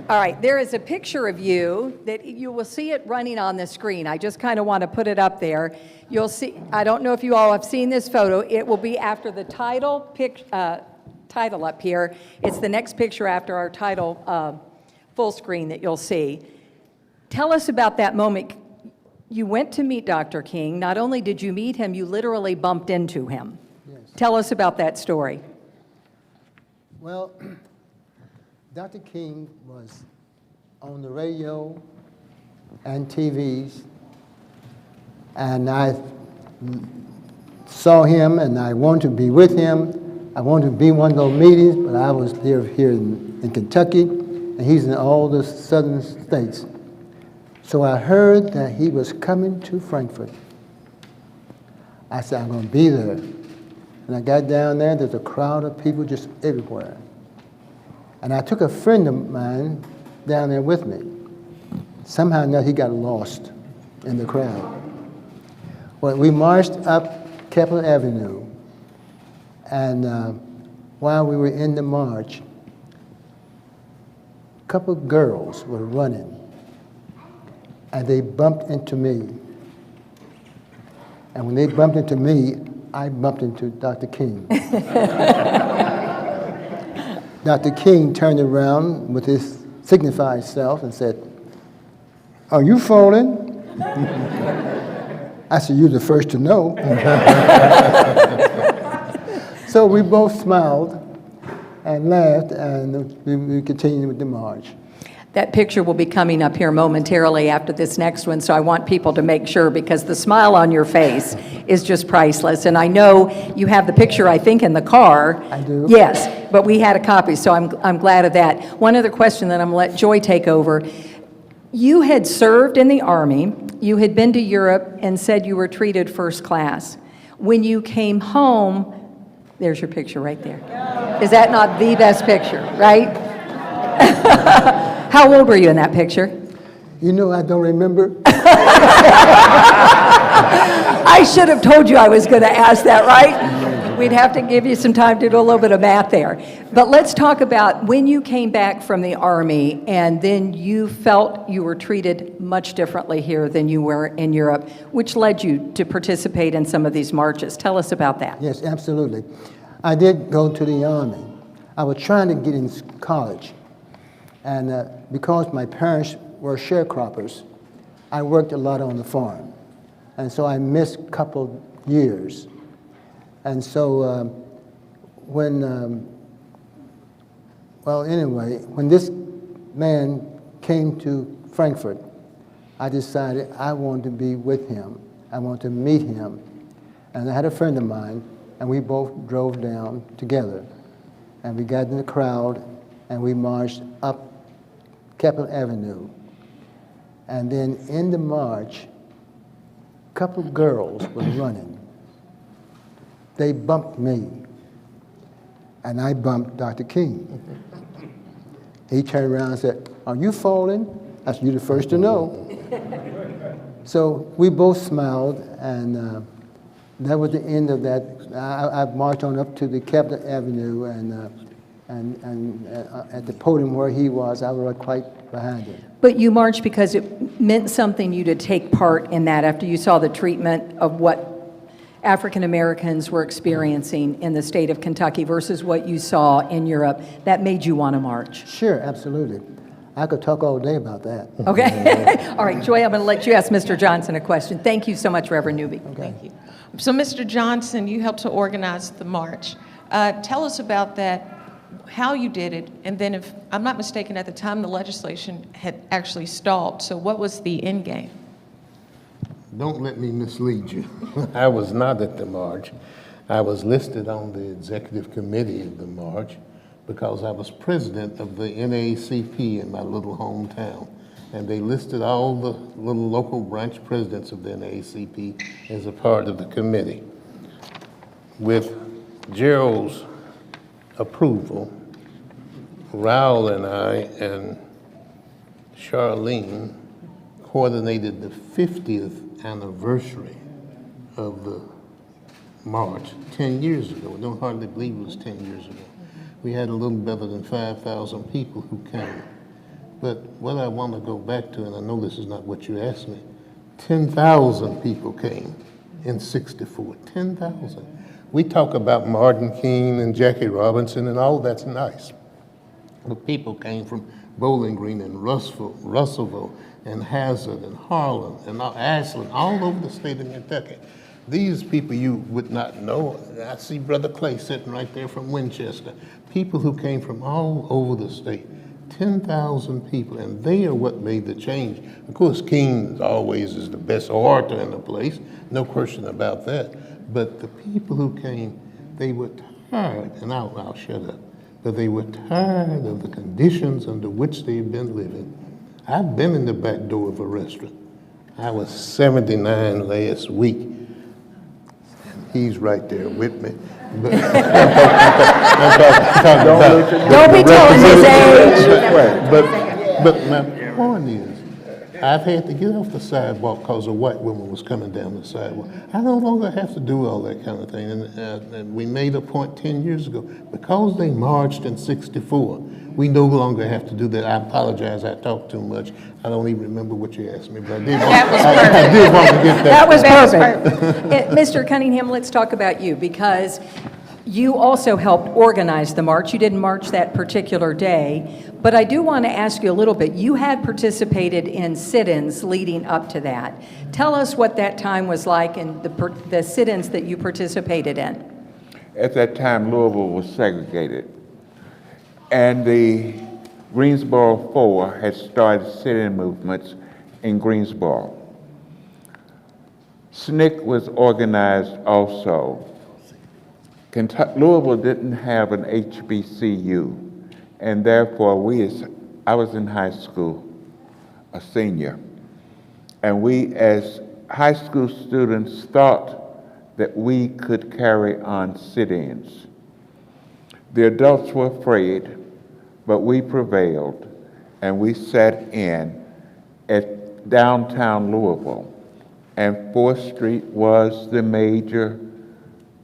All right, there is a picture of you that you will see it running on the screen. I just kind of want to put it up there. You'll see, I don't know if you all have seen this photo. It will be after the title up here. It's the next picture after our title full screen that you'll see. Tell us about that moment. You went to meet Dr. King. Not only did you meet him, you literally bumped into him. Yes. Tell us about that story. Well, Dr. King was on the radio and TVs, and I saw him and I wanted to be with him. I wanted to be in one of those meetings, but I was here in Kentucky, and he's in all the southern states. So I heard that he was coming to Frankfort. I said, I'm going to be there. And I got down there, there's a crowd of people just everywhere. And I took a friend of mine down there with me. Somehow or another, he got lost in the crowd. Well, we marched up Capitol Avenue, and while we were in the march, a couple of girls were running, and they bumped into me. And when they bumped into me, I bumped into Dr. King. Dr. King turned around with his signified self and said, "Are you falling?" I said, "You're the first to know." So we both smiled and laughed, and we continued with the march. That picture will be coming up here momentarily after this next one, so I want people to make sure, because the smile on your face is just priceless. And I know you have the picture, I think, in the car. I do. Yes, but we had a copy, so I'm glad of that. One other question, then I'm going to let Joy take over. You had served in the Army, you had been to Europe and said you were treated first class. When you came home, there's your picture right there. Is that not the best picture, right? How old were you in that picture? You know, I don't remember. I should have told you I was going to ask that, right? We'd have to give you some time to do a little bit of math there. But let's talk about when you came back from the Army and then you felt you were treated much differently here than you were in Europe, which led you to participate in some of these marches. Tell us about that. Yes, absolutely. I did go to the Army. I was trying to get in college. And because my parents were sharecroppers, I worked a lot on the farm. And so I missed a couple years. And so when this man came to Frankfort, I decided I wanted to be with him. I wanted to meet him. And I had a friend of mine, and we both drove down together. And we got in the crowd, and we marched up Capitol Avenue. And then in the march, a couple of girls were running. They bumped me, and I bumped Dr. King. He turned around and said, "Are you falling?" I said, "You're the first to know." So we both smiled, and that was the end of that. I marched on up to the Capitol Avenue, and at the podium where he was, I was right quite behind him. But you marched because it meant something to you to take part in that after you saw the treatment of what African Americans were experiencing in the state of Kentucky versus what you saw in Europe. That made you want to march. Sure, absolutely. I could talk all day about that. Okay. All right, Joy, I'm going to let you ask Mr. Johnson a question. Thank you so much, Reverend Newby. Okay. Thank you. So, Mr. Johnson, you helped to organize the march. Tell us about that, how you did it, and then if I'm not mistaken, at the time the legislation had actually stalled. So what was the end game? Don't let me mislead you. I was not at the march. I was listed on the executive committee of the march because I was president of the NAACP in my little hometown. And they listed all the little local branch presidents of the NAACP as a part of the committee. With Gerald's approval, Raul and I and Charlene coordinated the 50th anniversary of the march 10 years ago. I don't hardly believe it was 10 years ago. We had a little better than 5,000 people who came. But what I want to go back to, and I know this is not what you asked me, 10,000 people came in 64, 10,000. We talk about Martin King and Jackie Robinson and all that's nice. But people came from Bowling Green and Russellville and Hazard and Harlan and Ashland, all over the state of Kentucky. These people you would not know. I see Brother Clay sitting right there from Winchester. People who came from all over the state. 10,000 people, and they are what made the change. Of course, King always is the best orator in the place, no question about that. But the people who came, they were tired, and I'll shut up, but they were tired of the conditions under which they've been living. I've been in the back door of a restaurant. I was 79 last week, and he's right there with me. But Don't be telling his age. But my point is, I've had to get off the sidewalk because a white woman was coming down the sidewalk. I no longer have to do all that kind of thing. And we made a point 10 years ago. Because they marched in 64, we no longer have to do that. I apologize, I talked too much. I don't even remember what you asked me, but I did want to get that. That was perfect. Mr. Cunningham, let's talk about you, because you also helped organize the march. You didn't march that particular day, but I do want to ask you a little bit. You had participated in sit-ins leading up to that. Tell us what that time was like and the sit-ins that you participated in. At that time, Louisville was segregated, and the Greensboro Four had started sit-in movements in Greensboro. SNCC was organized also. Louisville didn't have an HBCU, and therefore I was in high school, a senior, and we as high school students thought that we could carry on sit-ins. The adults were afraid, but we prevailed, and we sat in at downtown Louisville, and 4th Street was the major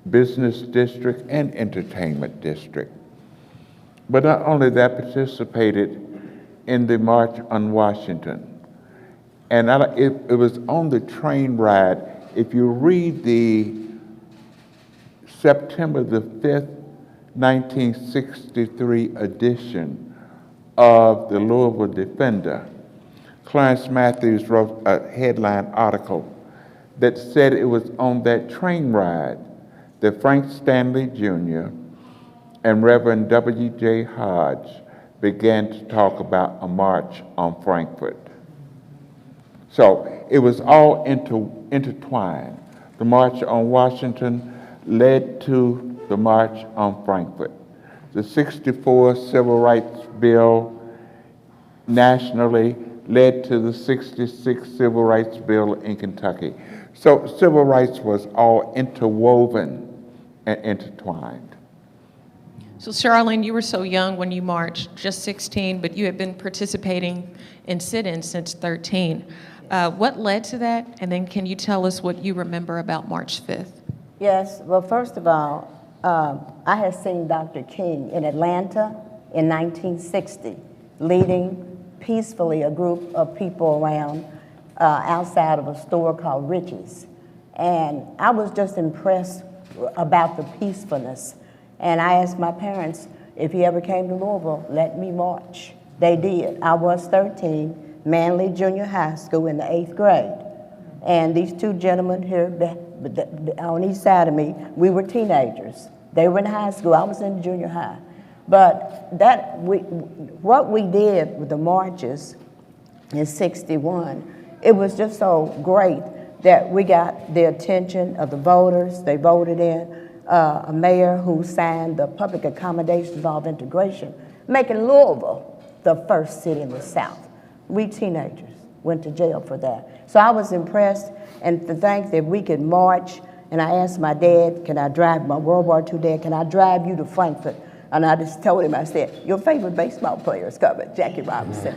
business district and entertainment district. But not only that, participated in the March on Washington. And it was on the train ride. If you read the September the 5th, 1963 edition of the Louisville Defender, Clarence Matthews wrote a headline article that said it was on that train ride that Frank Stanley Jr. and Reverend W.J. Hodge began to talk about a march on Frankfort. So it was all intertwined. The March on Washington led to the March on Frankfort. The 64 Civil Rights Bill nationally led to the 66 Civil Rights Bill in Kentucky. So civil rights was all interwoven and intertwined. So Charlene, you were so young when you marched, just 16, but you had been participating in sit-ins since 13. What led to that? And then can you tell us what you remember about March 5th? Yes, well, first of all, I had seen Dr. King in Atlanta in 1960, leading peacefully a group of people around outside of a store called Richie's. And I was just impressed about the peacefulness. And I asked my parents, if he ever came to Louisville, let me march. They did. I was 13, Manley Junior High School in the 8th grade. And these two gentlemen here on each side of me, we were teenagers. They were in high school, I was in junior high. But what we did with the marches in 61, it was just so great that we got the attention of the voters. They voted in a mayor who signed the Public Accommodations Law of Integration, making Louisville the first city in the South. We teenagers went to jail for that. So I was impressed, and to think that we could march, and I asked my dad, can I drive, my World War II dad, can I drive you to Frankfort? And I just told him, I said, your favorite baseball player is coming, Jackie Robinson.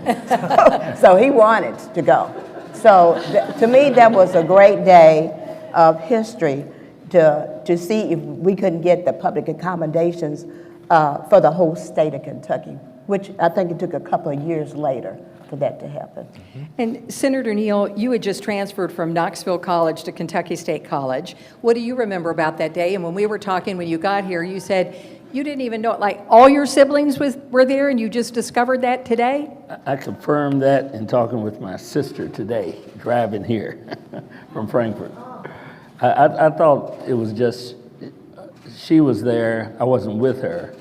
So he wanted to go. So to me, that was a great day of history to see if we couldn't get the public accommodations for the whole state of Kentucky. which I think it took a couple of years later for that to happen. And Senator Neal, you had just transferred from Knoxville College to Kentucky State College. What do you remember about that day? And when we were talking when you got here, you said you didn't even know, like all your siblings were there and you just discovered that today? I confirmed that in talking with my sister today, driving here from Frankfort. I thought it was just, she was there, I wasn't with her,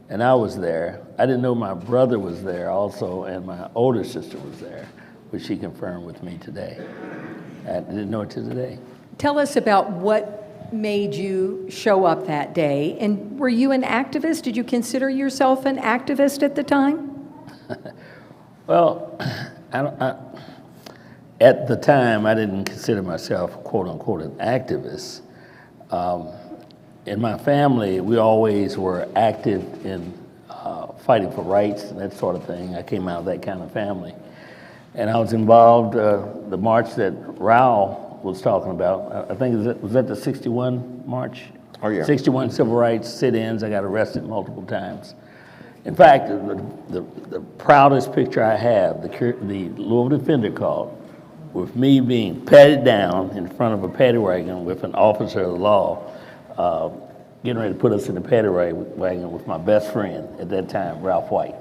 and I was there. I didn't know my brother was there also, and my older sister was there, which she confirmed with me today. I didn't know it till today. Tell us about what made you show up that day. And were you an activist? Did you consider yourself an activist at the time? Well, at the time, I didn't consider myself, quote unquote, an activist. In my family, we always were active in fighting for rights and that sort of thing. I came out of that kind of family. And I was involved, the march that Raul was talking about, I think, was that the 61 march? Oh, yeah. 61 civil rights sit-ins. I got arrested multiple times. In fact, the proudest picture I have, the Louisville Defender called, with me being patted down in front of a paddy wagon with an officer of the law, getting ready to put us in the paddy wagon with my best friend at that time, Ralph White.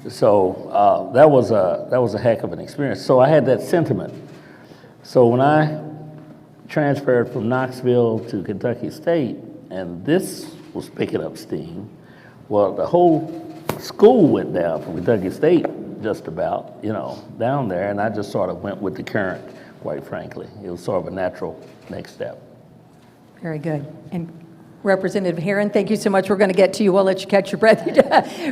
So that was a heck of an experience. So I had that sentiment. So when I transferred from Knoxville to Kentucky State, and this was picking up steam, well, the whole school went down from Kentucky State, just about, down there, and I just sort of went with the current, quite frankly. It was sort of a natural next step. Very good. And Representative Herron, thank you so much. We're going to get to you. We'll let you catch your breath.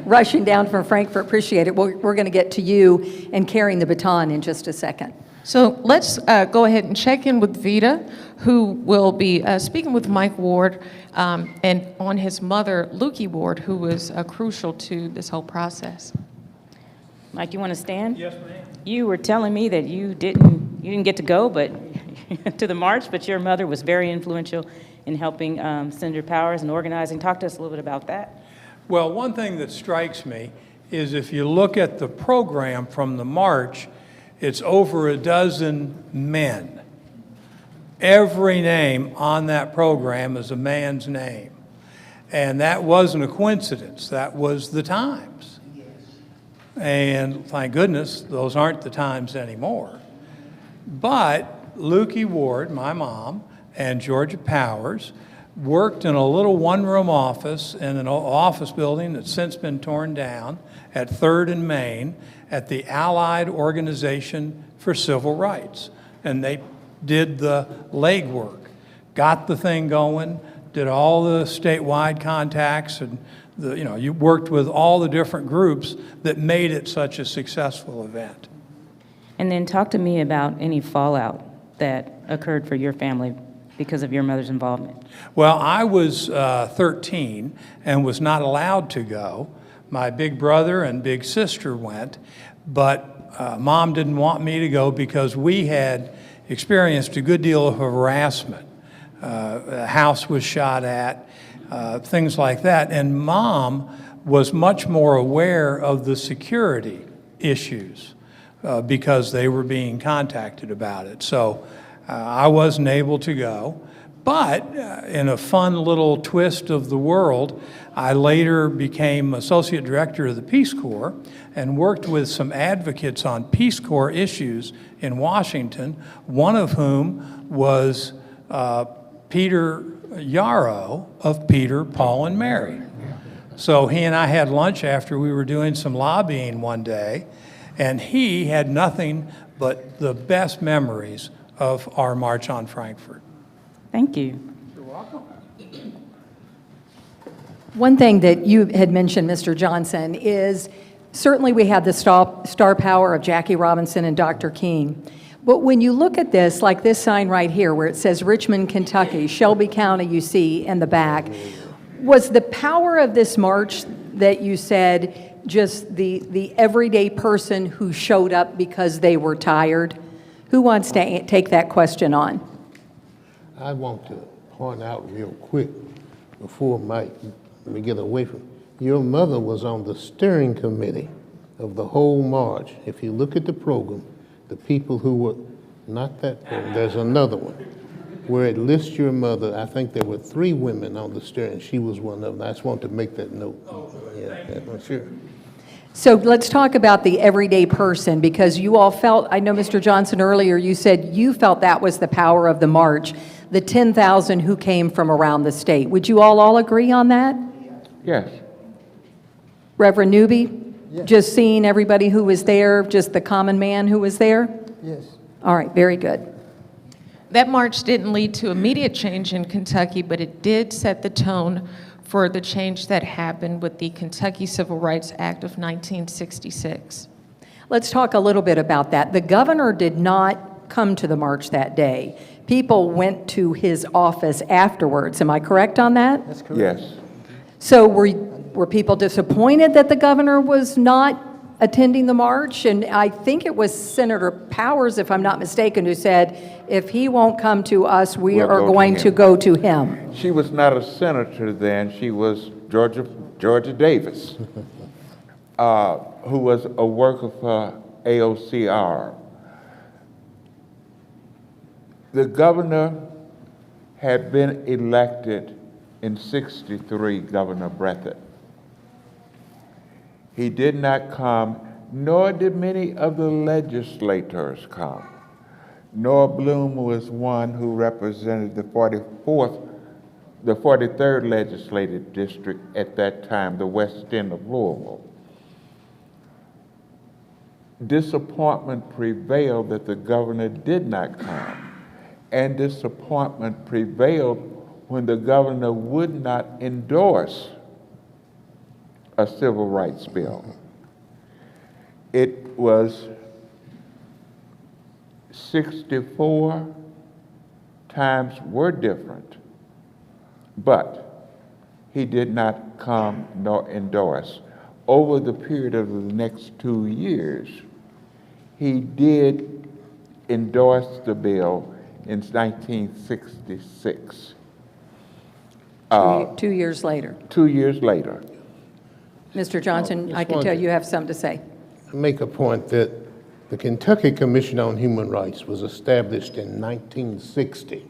Rushing down from Frankfort, appreciate it. We're going to get to you and carrying the baton in just a second. So let's go ahead and check in with Vita, who will be speaking with Mike Ward and on his mother, Lukey Ward, who was crucial to this whole process. Mike, you want to stand? Yes, ma'am. You were telling me that you didn't get to go, but to the march, but your mother was very influential in helping Senator Powers and organizing. Talk to us a little bit about that. Well, one thing that strikes me is if you look at the program from the march, it's over a dozen men. Every name on that program is a man's name. And that wasn't a coincidence. That was the times. And thank goodness those aren't the times anymore. But Lukey Ward, my mom, and Georgia Powers worked in a little one-room office in an office building that's since been torn down at 3rd and Main at the Allied Organization for Civil Rights. And they did the legwork, got the thing going, did all the statewide contacts, and you worked with all the different groups that made it such a successful event. And then talk to me about any fallout that occurred for your family because of your mother's involvement. Well, I was 13 and was not allowed to go. My big brother and big sister went, but Mom didn't want me to go because we had experienced a good deal of harassment. The house was shot at, things like that, and Mom was much more aware of the security issues because they were being contacted about it. So I wasn't able to go, but in a fun little twist of the world, I later became Associate Director of the Peace Corps and worked with some advocates on Peace Corps issues in Washington, one of whom was Peter Yarrow of Peter, Paul, and Mary. So he and I had lunch after we were doing some lobbying one day, and he had nothing but the best memories of our March on Frankfort. Thank you. You're welcome. One thing that you had mentioned, Mr. Johnson, is certainly we had the star power of Jackie Robinson and Dr. King. But when you look at this, like this sign right here where it says Richmond, Kentucky, Shelby County you see in the back, was the power of this march that you said just the everyday person who showed up because they were tired? Who wants to take that question on? I want to point out real quick before Mike, let me get away from, Your mother was on the steering committee of the whole march. If you look at the program, the people who were, not that program, there's another one, where it lists your mother. I think there were 3 women on the steering. She was one of them. I just want to make that note. Sure. So let's talk about the everyday person, because you all felt, I know Mr. Johnson earlier, you said you felt that was the power of the march, the 10,000 who came from around the state. Would you all agree on that? Yes. Reverend Newby? Yes. Just seeing everybody who was there, just the common man who was there? Yes. All right, very good. That march didn't lead to immediate change in Kentucky, but it did set the tone for the change that happened with the Kentucky Civil Rights Act of 1966. Let's talk a little bit about that. The governor did not come to the march that day. People went to his office afterwards. Am I correct on that? That's correct. Yes. So were people disappointed that the governor was not attending the march? And I think it was Senator Powers, if I'm not mistaken, who said, if he won't come to us, we We'll are go to going to him. go to him. She was not a senator then. She was Georgia Davis, who was a worker for AOCR. The governor had been elected in '63, Governor Breathitt. He did not come, nor did many of the legislators come. Noah Bloom was one who represented the 43rd legislative district at that time, the west end of Louisville. Disappointment prevailed that the governor did not come, and disappointment prevailed when the governor would not endorse a civil rights bill. It was 64 times were different, but he did not come nor endorse. Over the period of the next 2 years, he did endorse the bill in 1966. 2 years later. 2 years later. Mr. Johnson, I can tell you have something to say. Make a point that the Kentucky Commission on Human Rights was established in 1960,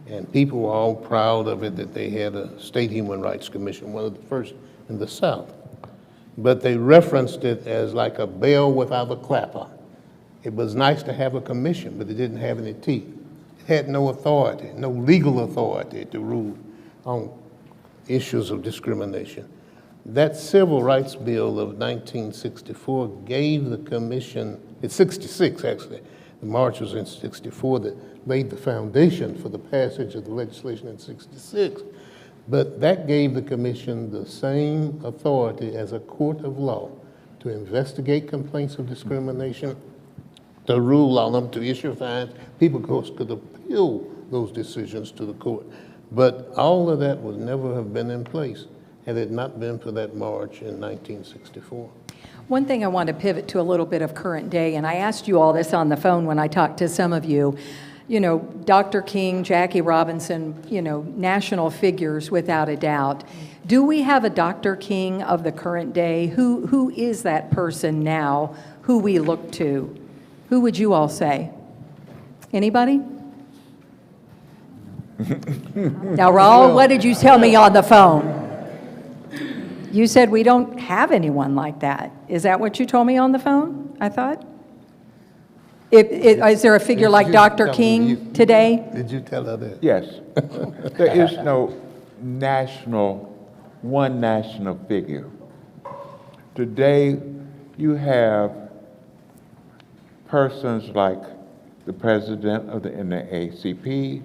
and people were all proud of it that they had a state human rights commission, one of the first in the South. But they referenced it as like a bell without a clapper. It was nice to have a commission, but it didn't have any teeth. It had no authority, no legal authority to rule on issues of discrimination. That Civil Rights Bill of 1964 gave the commission, it's 66 actually, the march was in 64 that laid the foundation for the passage of the legislation in 66. But that gave the commission the same authority as a court of law to investigate complaints of discrimination, to rule on them, to issue fines. People, of course, could appeal those decisions to the court. But all of that would never have been in place had it not been for that march in 1964. One thing I want to pivot to a little bit of current day, and I asked you all this on the phone when I talked to some of you. You know, Dr. King, Jackie Robinson, you know, national figures without a doubt. Do we have a Dr. King of the current day? Who is that person now who we look to? Who would you all say? Anybody? Now, Raul, what did you tell me on the phone? You said we don't have anyone like that. Is that what you told me on the phone, I thought? Is there a figure like Dr. King today? Did you tell her that? Yes. There is no one national figure. Today, you have persons like the president of the NAACP,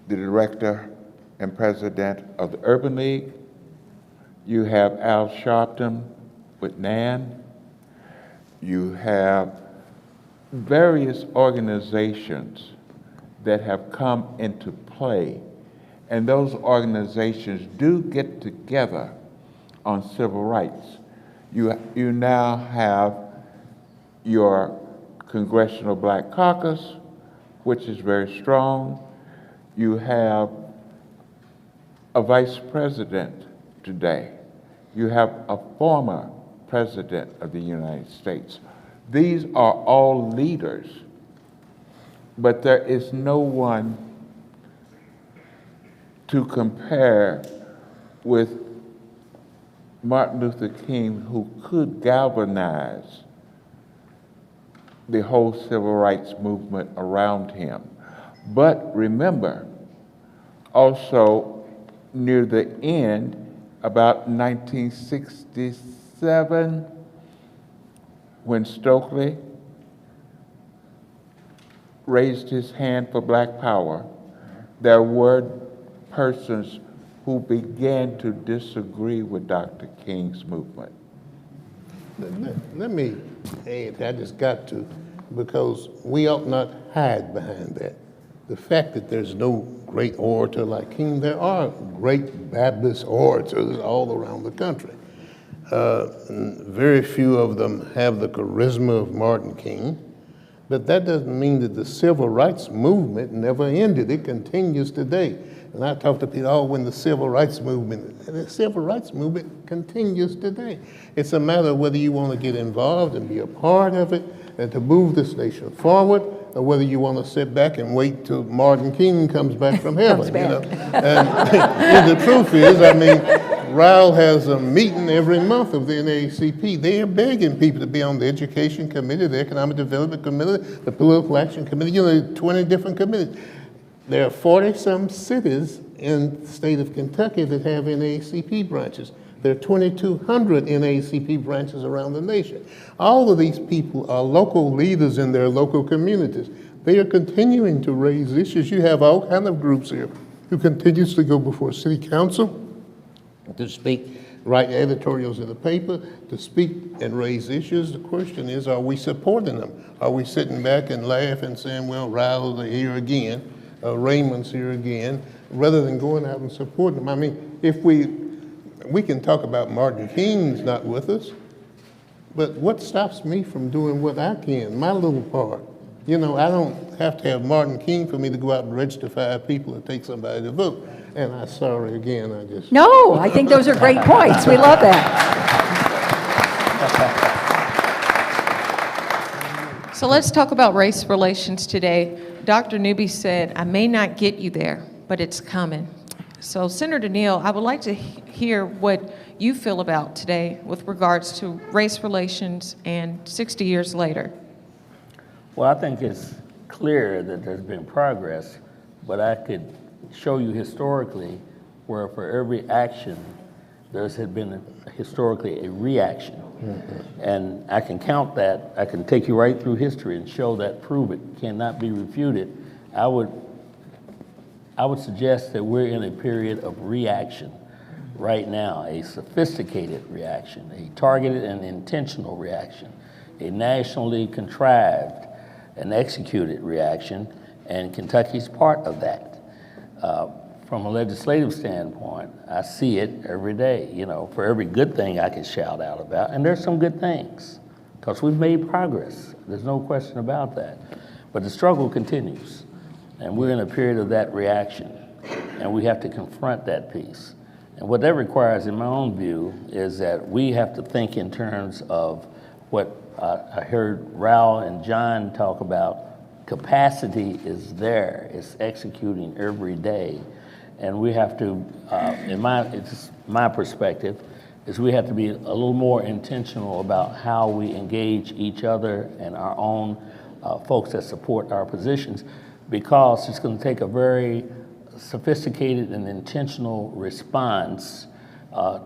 the director and president of the Urban League. You have Al Sharpton with NAN. You have various organizations that have come into play, and those organizations do get together on civil rights. You now have your Congressional Black Caucus, which is very strong. You have a vice president today You have a former president of the United States. These are all leaders, but there is no one to compare with Martin Luther King, who could galvanize the whole civil rights movement around him. But remember, also near the end, about 1967, when Stokely raised his hand for Black Power, there were persons who began to disagree with Dr. King's movement. Let me add, I just got to, because we ought not hide behind that. The fact that there's no great orator like King, there are great Baptist orators all around the country. Very few of them have the charisma of Martin King, but that doesn't mean that the civil rights movement never ended. It continues today. And I talk to people, oh, when the civil rights movement continues today. It's a matter of whether you want to get involved and be a part of it and to move this nation forward, or whether you want to sit back and wait till Martin King comes back from heaven. You know? And the truth is, I mean, Ryle has a meeting every month of the NAACP. They are begging people to be on the Education Committee, the Economic Development Committee, the Political Action Committee, 20 different committees. There are 40-some cities in the state of Kentucky that have NAACP branches. There are 2,200 NAACP branches around the nation. All of these people are local leaders in their local communities. They are continuing to raise issues. You have all kinds of groups here who continues to go before city council to speak, write editorials in the paper, to speak and raise issues. The question is, are we supporting them? Are we sitting back and laugh and saying, well, Ryle's here again, Raymond's here again, rather than going out and supporting them? I mean, if we can talk about Martin King's not with us, but what stops me from doing what I can, my little part? You know, I don't have to have Martin King for me to go out and register 5 people and take somebody to vote. And I'm sorry again, I just... No, I think those are great points. We love that. So let's talk about race relations today. Dr. Newby said, I may not get you there, but it's coming. So Senator Neal, I would like to hear what you feel about today with regards to race relations and 60 years later. Well, I think it's clear that there's been progress, but I could show you historically where for every action, there's had been historically a reaction. Mm-hmm. And I can count that. I can take you right through history and show that, prove it, cannot be refuted. I would suggest that we're in a period of reaction right now, a sophisticated reaction, a targeted and intentional reaction, a nationally contrived and executed reaction, and Kentucky's part of that. From a legislative standpoint, I see it every day. You know, for every good thing I can shout out about, and there's some good things, because we've made progress. There's no question about that. But the struggle continues, and we're in a period of that reaction, and we have to confront that piece. And what that requires, in my own view, is that we have to think in terms of what I heard Raul and John talk about. Capacity is there, it's executing every day. And we have to, it's my perspective, is we have to be a little more intentional about how we engage each other and our own folks that support our positions, because it's going to take a very sophisticated and intentional response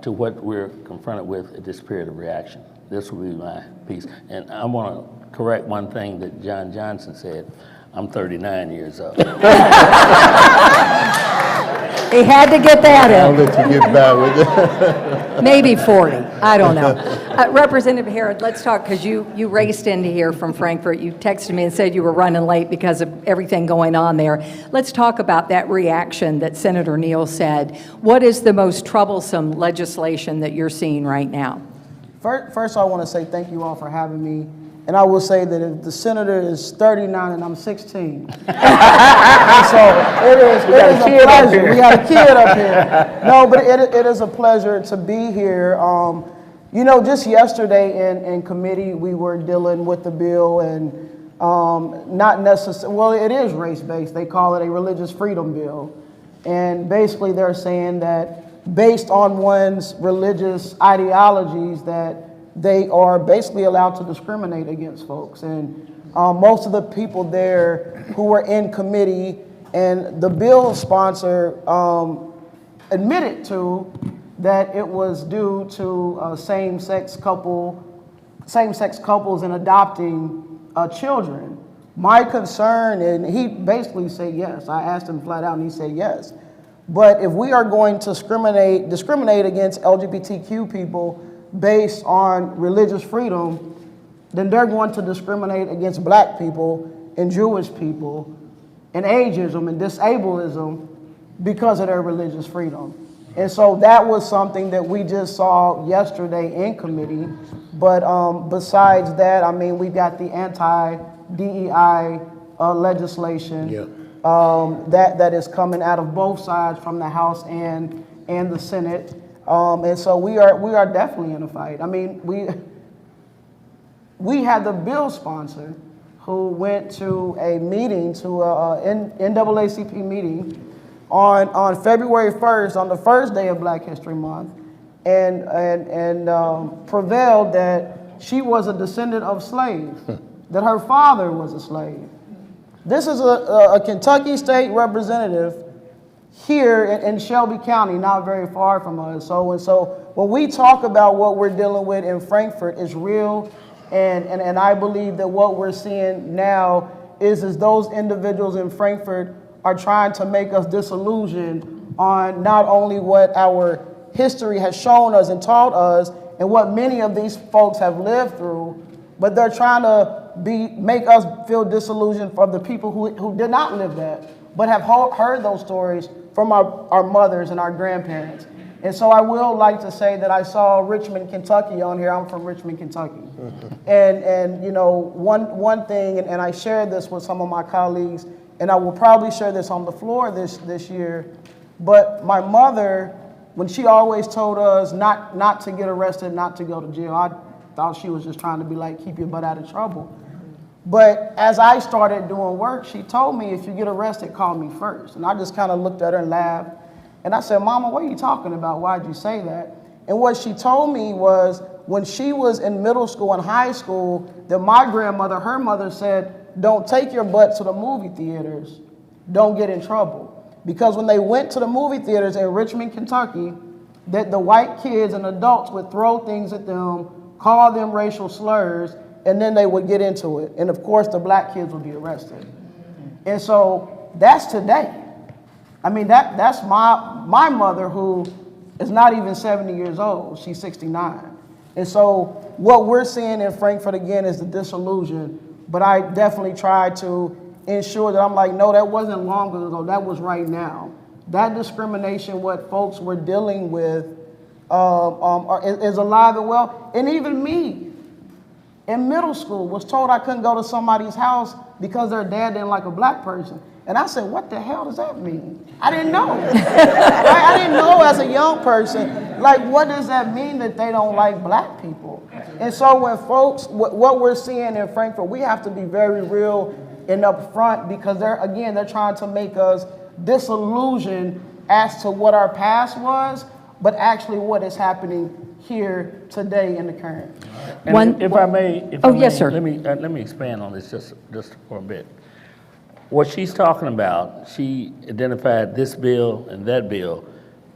to what we're confronted with at this period of reaction. This will be my piece. And I want to correct one thing that John Johnson said. I'm 39 years old. He had to get that I'll in. let you get by with it. Maybe 40, I don't know. Representative Harrod, let's talk, because you raced into here from Frankfort. You texted me and said you were running late because of everything going on there. Let's talk about that reaction that Senator Neal said. What is the most troublesome legislation that you're seeing right now? First, I want to say thank you all for having me. And I will say that if the senator is 39 and I'm 16, and so it is a pleasure. We got a kid up here. No, but it is a pleasure to be here. You know, just yesterday in committee, we were dealing with the bill and not necessarily, well, it is race-based. They call it a religious freedom bill. And basically they're saying that based on one's religious ideologies that they are basically allowed to discriminate against folks. And most of the people there who were in committee and the bill sponsor admitted to that it was due to same-sex couples and adopting children. My concern, and he basically said yes. I asked him flat out and he said yes. But if we are going to discriminate against LGBTQ people based on religious freedom, then they're going to discriminate against black people and Jewish people and ageism and disableism because of their religious freedom. And so that was something that we just saw yesterday in committee. But besides that, I mean, we've got the anti-DEI legislation that is coming out of both sides from the House and the Senate. And so we are definitely in a fight. I mean, we had the bill sponsor who went to a meeting, to an NAACP meeting on February 1st, on the first day of Black History Month, and prevailed that she was a descendant of slaves, that her father was a slave. This is a Kentucky state representative here in Shelby County, not very far from us. So when we talk about what we're dealing with in Frankfort, it's real, and I believe that what we're seeing now is those individuals in Frankfort are trying to make us disillusioned on not only what our history has shown us and taught us and what many of these folks have lived through, but they're trying to make us feel disillusioned from the people who did not live that, but have heard those stories from our mothers and our grandparents. And so I will like to say that I saw Richmond, Kentucky on here. I'm from Richmond, Kentucky. And you know, one thing, and I shared this with some of my colleagues, and I will probably share this on the floor this year, but my mother, when she always told us not to get arrested, not to go to jail, I thought she was just trying to be like, keep your butt out of trouble. But as I started doing work, she told me, if you get arrested, call me first. And I just kind of looked at her and laughed. And I said, Mama, what are you talking about? Why'd you say that? And what she told me was when she was in middle school and high school, that my grandmother, her mother said, don't take your butt to the movie theaters. Don't get in trouble. Because when they went to the movie theaters in Richmond, Kentucky, that the white kids and adults would throw things at them, call them racial slurs, and then they would get into it. And of course, the black kids would be arrested. And so that's today. I mean, that's my mother, who is not even 70 years old. She's 69. And so what we're seeing in Frankfort, again, is the disillusion. But I definitely try to ensure that I'm like, no, that wasn't long ago. That was right now. That discrimination, what folks were dealing with, is alive and well. And even me, in middle school, was told I couldn't go to somebody's house because their dad didn't like a black person. And I said, what the hell does that mean? I didn't know. I didn't know as a young person, like, what does that mean that they don't like black people? And so when folks, what we're seeing in Frankfort, we have to be very real and upfront, because they're trying to make us disillusioned as to what our past was, but actually what is happening here today in the current. And if I may, yes, sir. Let me expand on this just for a bit. What she's talking about, she identified this bill and that bill.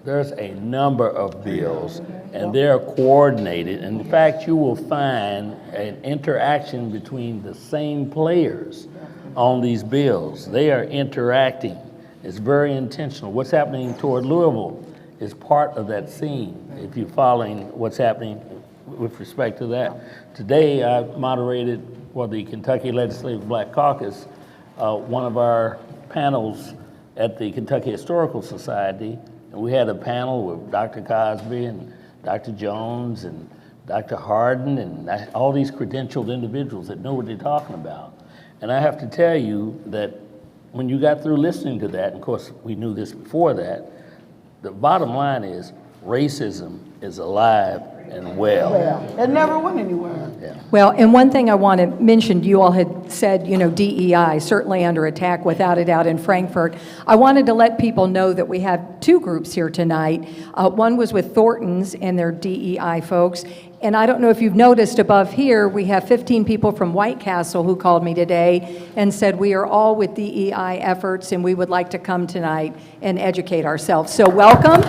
There's a number of bills, and they're coordinated. In fact, you will find an interaction between the same players on these bills. They are interacting. It's very intentional. What's happening toward Louisville is part of that scene, if you're following what's happening with respect to that. Today, I moderated for the Kentucky Legislative Black Caucus one of our panels at the Kentucky Historical Society, and we had a panel with Dr. Cosby and Dr. Jones and Dr. Harden and all these credentialed individuals that know what they're talking about. And I have to tell you that when you got through listening to that, and of course we knew this before that, the bottom line is racism is alive and well. It never went anywhere. Yeah. Well, and one thing I want to mention, you all had said, DEI, certainly under attack without a doubt in Frankfort. I wanted to let people know that we have two groups here tonight. One was with Thornton's and their DEI folks. And I don't know if you've noticed above here, we have 15 people from White Castle who called me today and said we are all with DEI efforts and we would like to come tonight and educate ourselves. So welcome.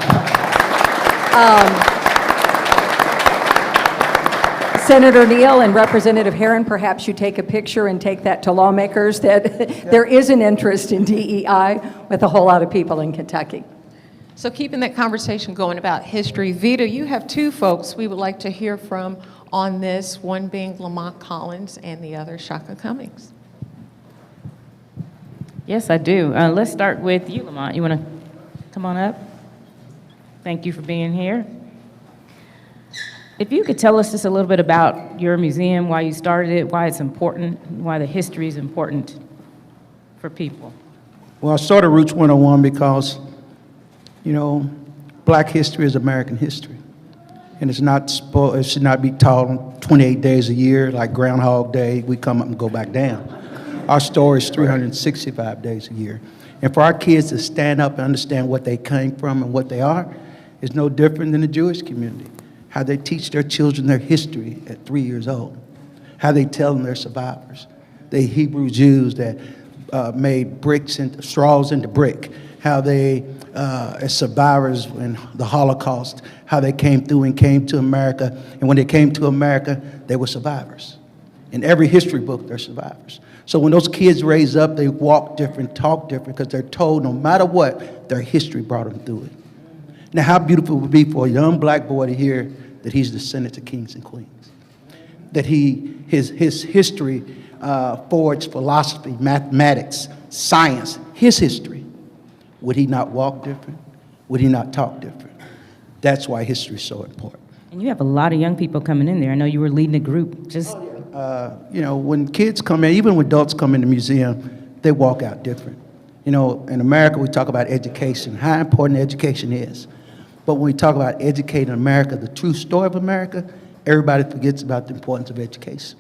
Senator Neal and Representative Herron, perhaps you take a picture and take that to lawmakers that there is an interest in DEI with a whole lot of people in Kentucky. So keeping that conversation going about history, Vita, you have two folks we would like to hear from on this, one being Lamont Collins and the other Shaka Cummings. Yes, I do. Let's start with you, Lamont. You want to come on up? Thank you for being here. If you could tell us just a little bit about your museum, why you started it, why it's important, why the history is important for people. Well, I started Roots 101 because, Black history is American history. And it should not be taught on 28 days a year, like Groundhog Day, we come up and go back down. Our story is 365 days a year. And for our kids to stand up and understand what they came from and what they are is no different than the Jewish community. How they teach their children their history at 3 years old. How they tell them they're survivors. The Hebrew Jews that made straws into brick. How they, as survivors in the Holocaust, how they came through and came to America. And when they came to America, they were survivors. In every history book, they're survivors. So when those kids raise up, they walk different, talk different, because they're told no matter what, their history brought them through it. Now, how beautiful it would be for a young black boy to hear that he's descendant of kings and queens, that his history forged philosophy, mathematics, science, his history. Would he not walk different? Would he not talk different? That's why history is so important. And you have a lot of young people coming in there. I know you were leading a group. Just when kids come in, even when adults come in the museum, they walk out different. In America, we talk about education, how important education is. But when we talk about educating America, the true story of America, everybody forgets about the importance of education.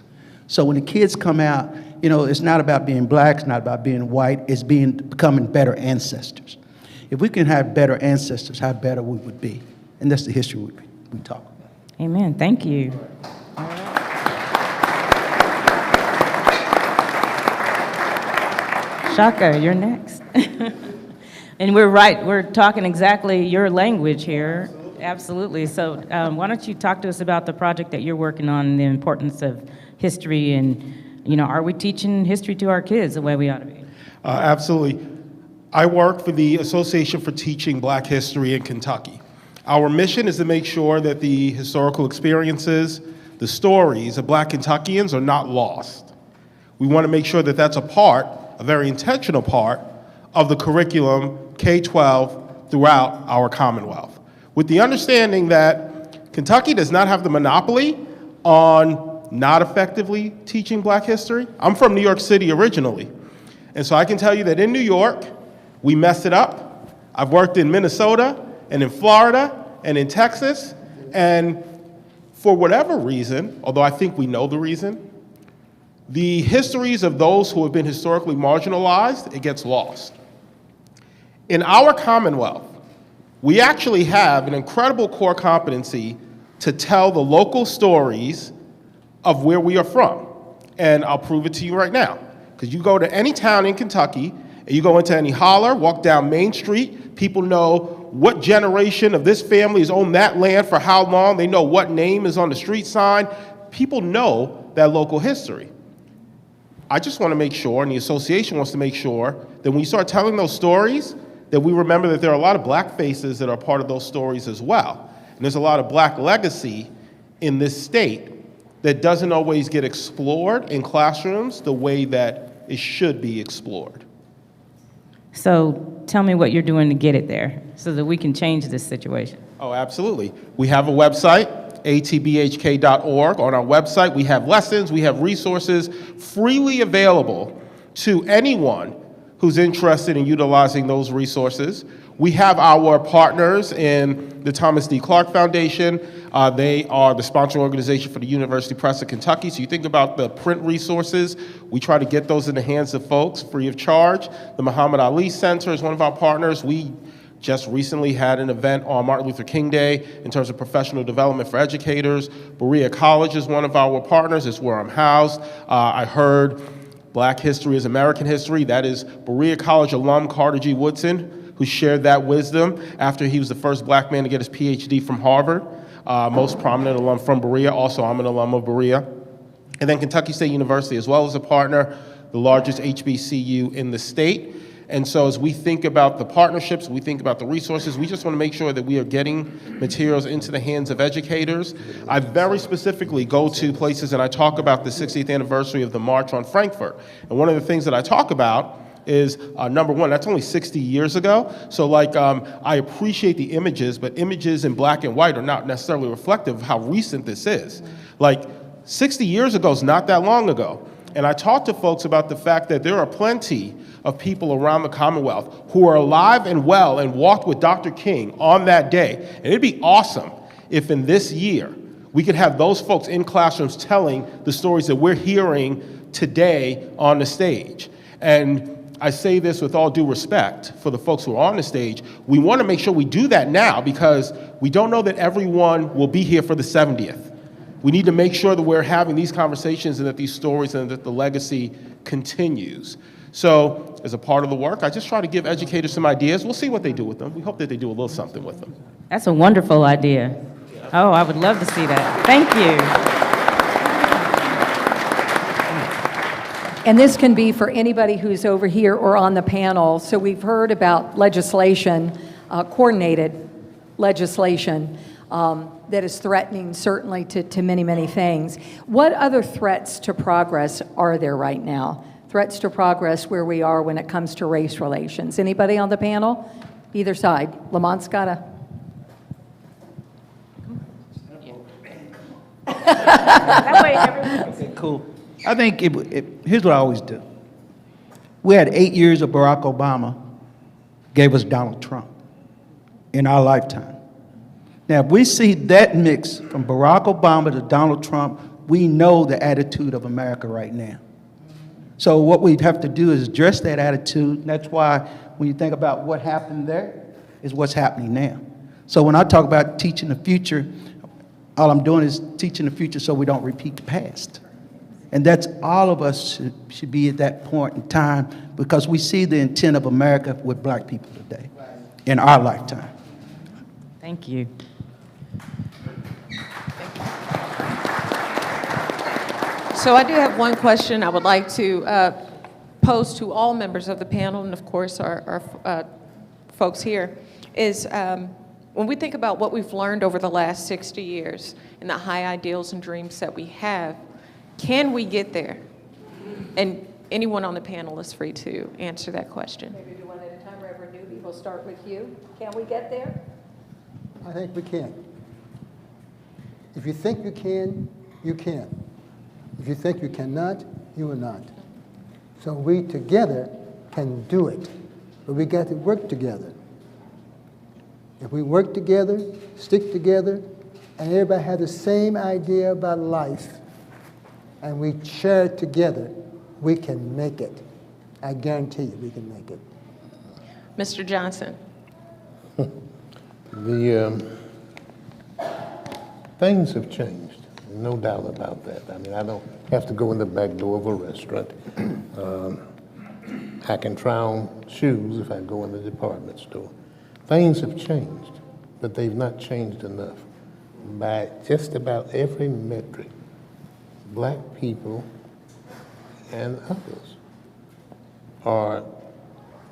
So when the kids come out, it's not about being black, it's not about being white, it's becoming better ancestors. If we can have better ancestors, how better we would be. And that's the history we talk about. Amen. Thank you. Shaka, you're next. And we're talking exactly your language here. Absolutely. So why don't you talk to us about the project that you're working on and the importance of history and, are we teaching history to our kids the way we ought to be? Absolutely. I work for the Association for Teaching Black History in Kentucky. Our mission is to make sure that the historical experiences, the stories of Black Kentuckians are not lost. We want to make sure that that's a very intentional part of the curriculum K-12 throughout our Commonwealth, with the understanding that Kentucky does not have the monopoly on not effectively teaching Black history. I'm from New York City originally, and so I can tell you that in New York, we messed it up. I've worked in Minnesota and in Florida and in Texas, and for whatever reason, although I think we know the reason, the histories of those who have been historically marginalized, it gets lost. In our Commonwealth, we actually have an incredible core competency to tell the local stories of where we are from. And I'll prove it to you right now. Because you go to any town in Kentucky, and you go into any holler, walk down Main Street, people know what generation of this family has owned that land for how long, they know what name is on the street sign. People know that local history. I just want to make sure, and the association wants to make sure, that when you start telling those stories, that we remember that there are a lot of Black faces that are part of those stories as well. And there's a lot of Black legacy in this state that doesn't always get explored in classrooms the way that it should be explored. So tell me what you're doing to get it there so that we can change this situation. Oh, absolutely. We have a website. atbhk.org. On our website, we have lessons, we have resources freely available to anyone who's interested in utilizing those resources. We have our partners in the Thomas D. Clark Foundation. They are the sponsor organization for the University Press of Kentucky. So you think about the print resources, we try to get those in the hands of folks free of charge. The Muhammad Ali Center is one of our partners. We just recently had an event on Martin Luther King Day in terms of professional development for educators. Berea College is one of our partners. It's where I'm housed. I heard Black history is American history. That is Berea College alum Carter G. Woodson, who shared that wisdom after he was the first Black man to get his PhD from Harvard. Most prominent alum from Berea. Also, I'm an alum of Berea. And then Kentucky State University, as well as a partner, the largest HBCU in the state. And so as we think about the partnerships, we think about the resources, we just want to make sure that we are getting materials into the hands of educators. I very specifically go to places and I talk about the 60th anniversary of the March on Frankfort. And one of the things that I talk about is, number one, that's only 60 years ago. So I appreciate the images, but images in black and white are not necessarily reflective of how recent this is. 60 years ago is not that long ago. And I talk to folks about the fact that there are plenty of people around the Commonwealth who are alive and well and walked with Dr. King on that day. And it'd be awesome if in this year we could have those folks in classrooms telling the stories that we're hearing today on the stage. And I say this with all due respect for the folks who are on the stage. We want to make sure we do that now because we don't know that everyone will be here for the 70th. We need to make sure that we're having these conversations and that these stories and that the legacy continues. So as a part of the work, I just try to give educators some ideas. We'll see what they do with them. We hope that they do a little something with them. That's a wonderful idea. Oh, I would love to see that. Thank you. And this can be for anybody who's over here or on the panel. So we've heard about legislation, coordinated legislation, that is threatening certainly to many, many things. What other threats to progress are there right now? Threats to progress where we are when it comes to race relations. Anybody on the panel? Either side. Lamont's got a... That way everyone... Okay, cool. I think here's what I always do. We had 8 years of Barack Obama, gave us Donald Trump in our lifetime. Now, if we see that mix from Barack Obama to Donald Trump, we know the attitude of America right now. So what we have to do is address that attitude. And that's why when you think about what happened there is what's happening now. So when I talk about teaching the future, all I'm doing is teaching the future so we don't repeat the past. And that's all of us should be at that point in time because we see the intent of America with black people today in our lifetime. Thank you. So I do have one question I would like to pose to all members of the panel, and of course our folks here, is when we think about what we've learned over the last 60 years and the high ideals and dreams that we have, can we get there? And anyone on the panel is free to answer that question. Maybe do one at a time. Reverend Newby, we'll start with you. Can we get there? I think we can. If you think you can, you can. If you think you cannot, you will not. So we together can do it, but we got to work together. If we work together, stick together, and everybody has the same idea about life, and we share it together, we can make it. I guarantee you we can make it. Mr. Johnson. Things have changed, no doubt about that. I mean, I don't have to go in the back door of a restaurant. I can try on shoes if I go in the department store. Things have changed, but they've not changed enough. By just about every metric, black people and others are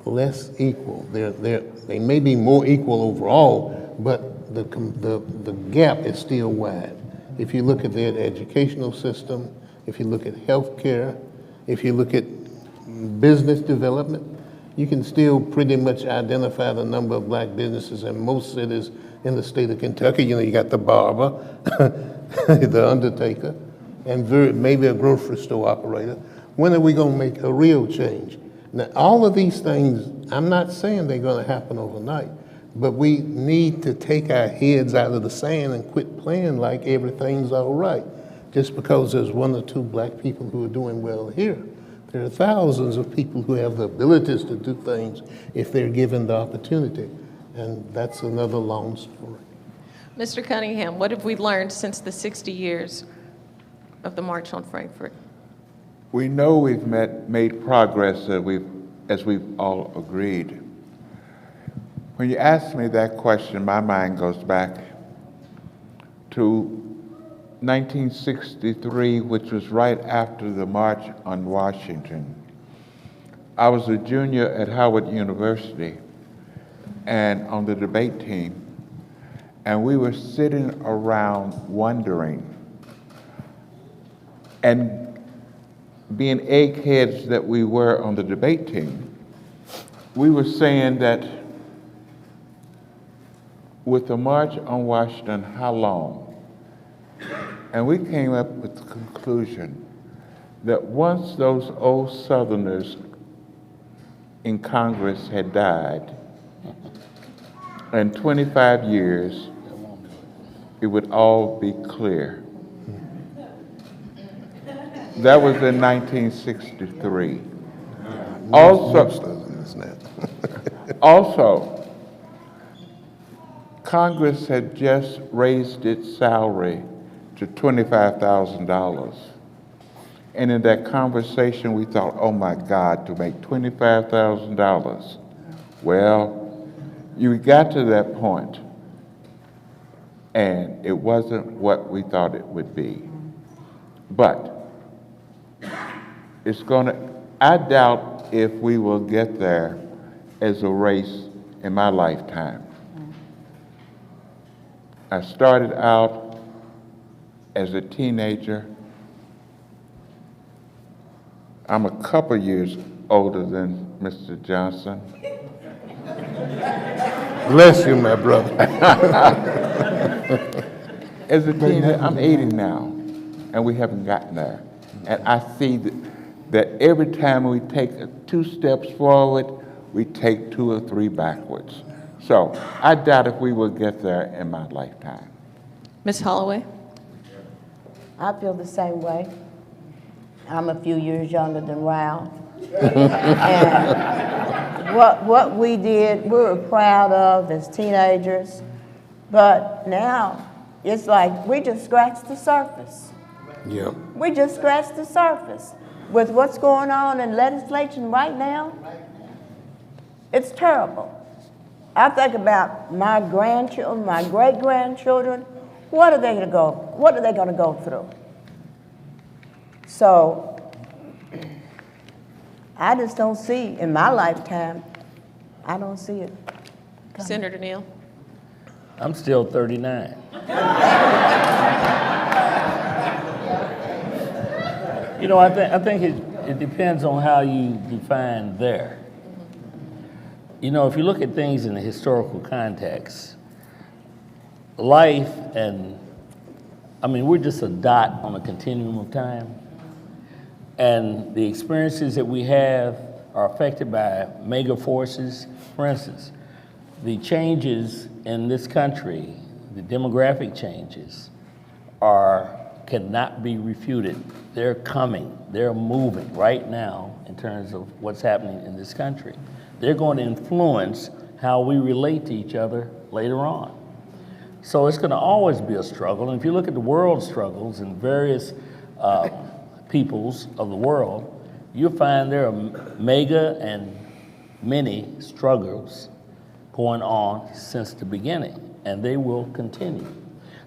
less equal. They may be more equal overall, but the gap is still wide. If you look at their educational system, if you look at health care, if you look at business development, you can still pretty much identify the number of black businesses in most cities in the state of Kentucky. You know, you got the barber, the undertaker, and maybe a grocery store operator. When are we going to make a real change? Now, all of these things, I'm not saying they're going to happen overnight, but we need to take our heads out of the sand and quit playing like everything's all right. Just because there's one or two black people who are doing well here. There are thousands of people who have the abilities to do things if they're given the opportunity. And that's another long story. Mr. Cunningham, what have we learned since the 60 years of the March on Frankfort? We know we've made progress as we've all agreed. When you ask me that question, my mind goes back to 1963, which was right after the March on Washington. I was a junior at Howard University and on the debate team, and we were sitting around wondering and being eggheads that we were on the debate team, we were saying that with the March on Washington, how long? And we came up with the conclusion that once those old Southerners in Congress had died, in 25 years, it would all be clear. That was in 1963. Also, Congress had just raised its salary to $25,000. And in that conversation, we thought, oh my God, to make $25,000. Well, you got to that point, and it wasn't what we thought it would be. But I doubt if we will get there as a race in my lifetime. I started out as a teenager. I'm a couple years older than Mr. Johnson. Bless you, my brother. As a teenager, I'm 80 now, and we haven't gotten there. And I see that every time we take 2 steps forward, we take 2 or 3 backwards. So I doubt if we will get there in my lifetime. Ms. Holloway? I feel the same way. I'm a few years younger than Ralph. And what we did, we were proud of as teenagers, but now it's like we just scratched the surface. Yeah. We just scratched the surface. With what's going on in legislation right now, it's terrible. I think about my grandchildren, my great-grandchildren. What are they going to go through? So I just don't see, in my lifetime, I don't see it coming. Senator Neal? I'm still 39. You know, I think it depends on how you define there. You know, if you look at things in the historical context, life we're just a dot on a continuum of time. And the experiences that we have are affected by mega forces. For instance, the changes in this country, the demographic changes, cannot be refuted. They're coming, they're moving right now in terms of what's happening in this country. They're going to influence how we relate to each other later on. So it's going to always be a struggle. And if you look at the world struggles and various peoples of the world, you'll find there are mega and many struggles going on since the beginning, and they will continue.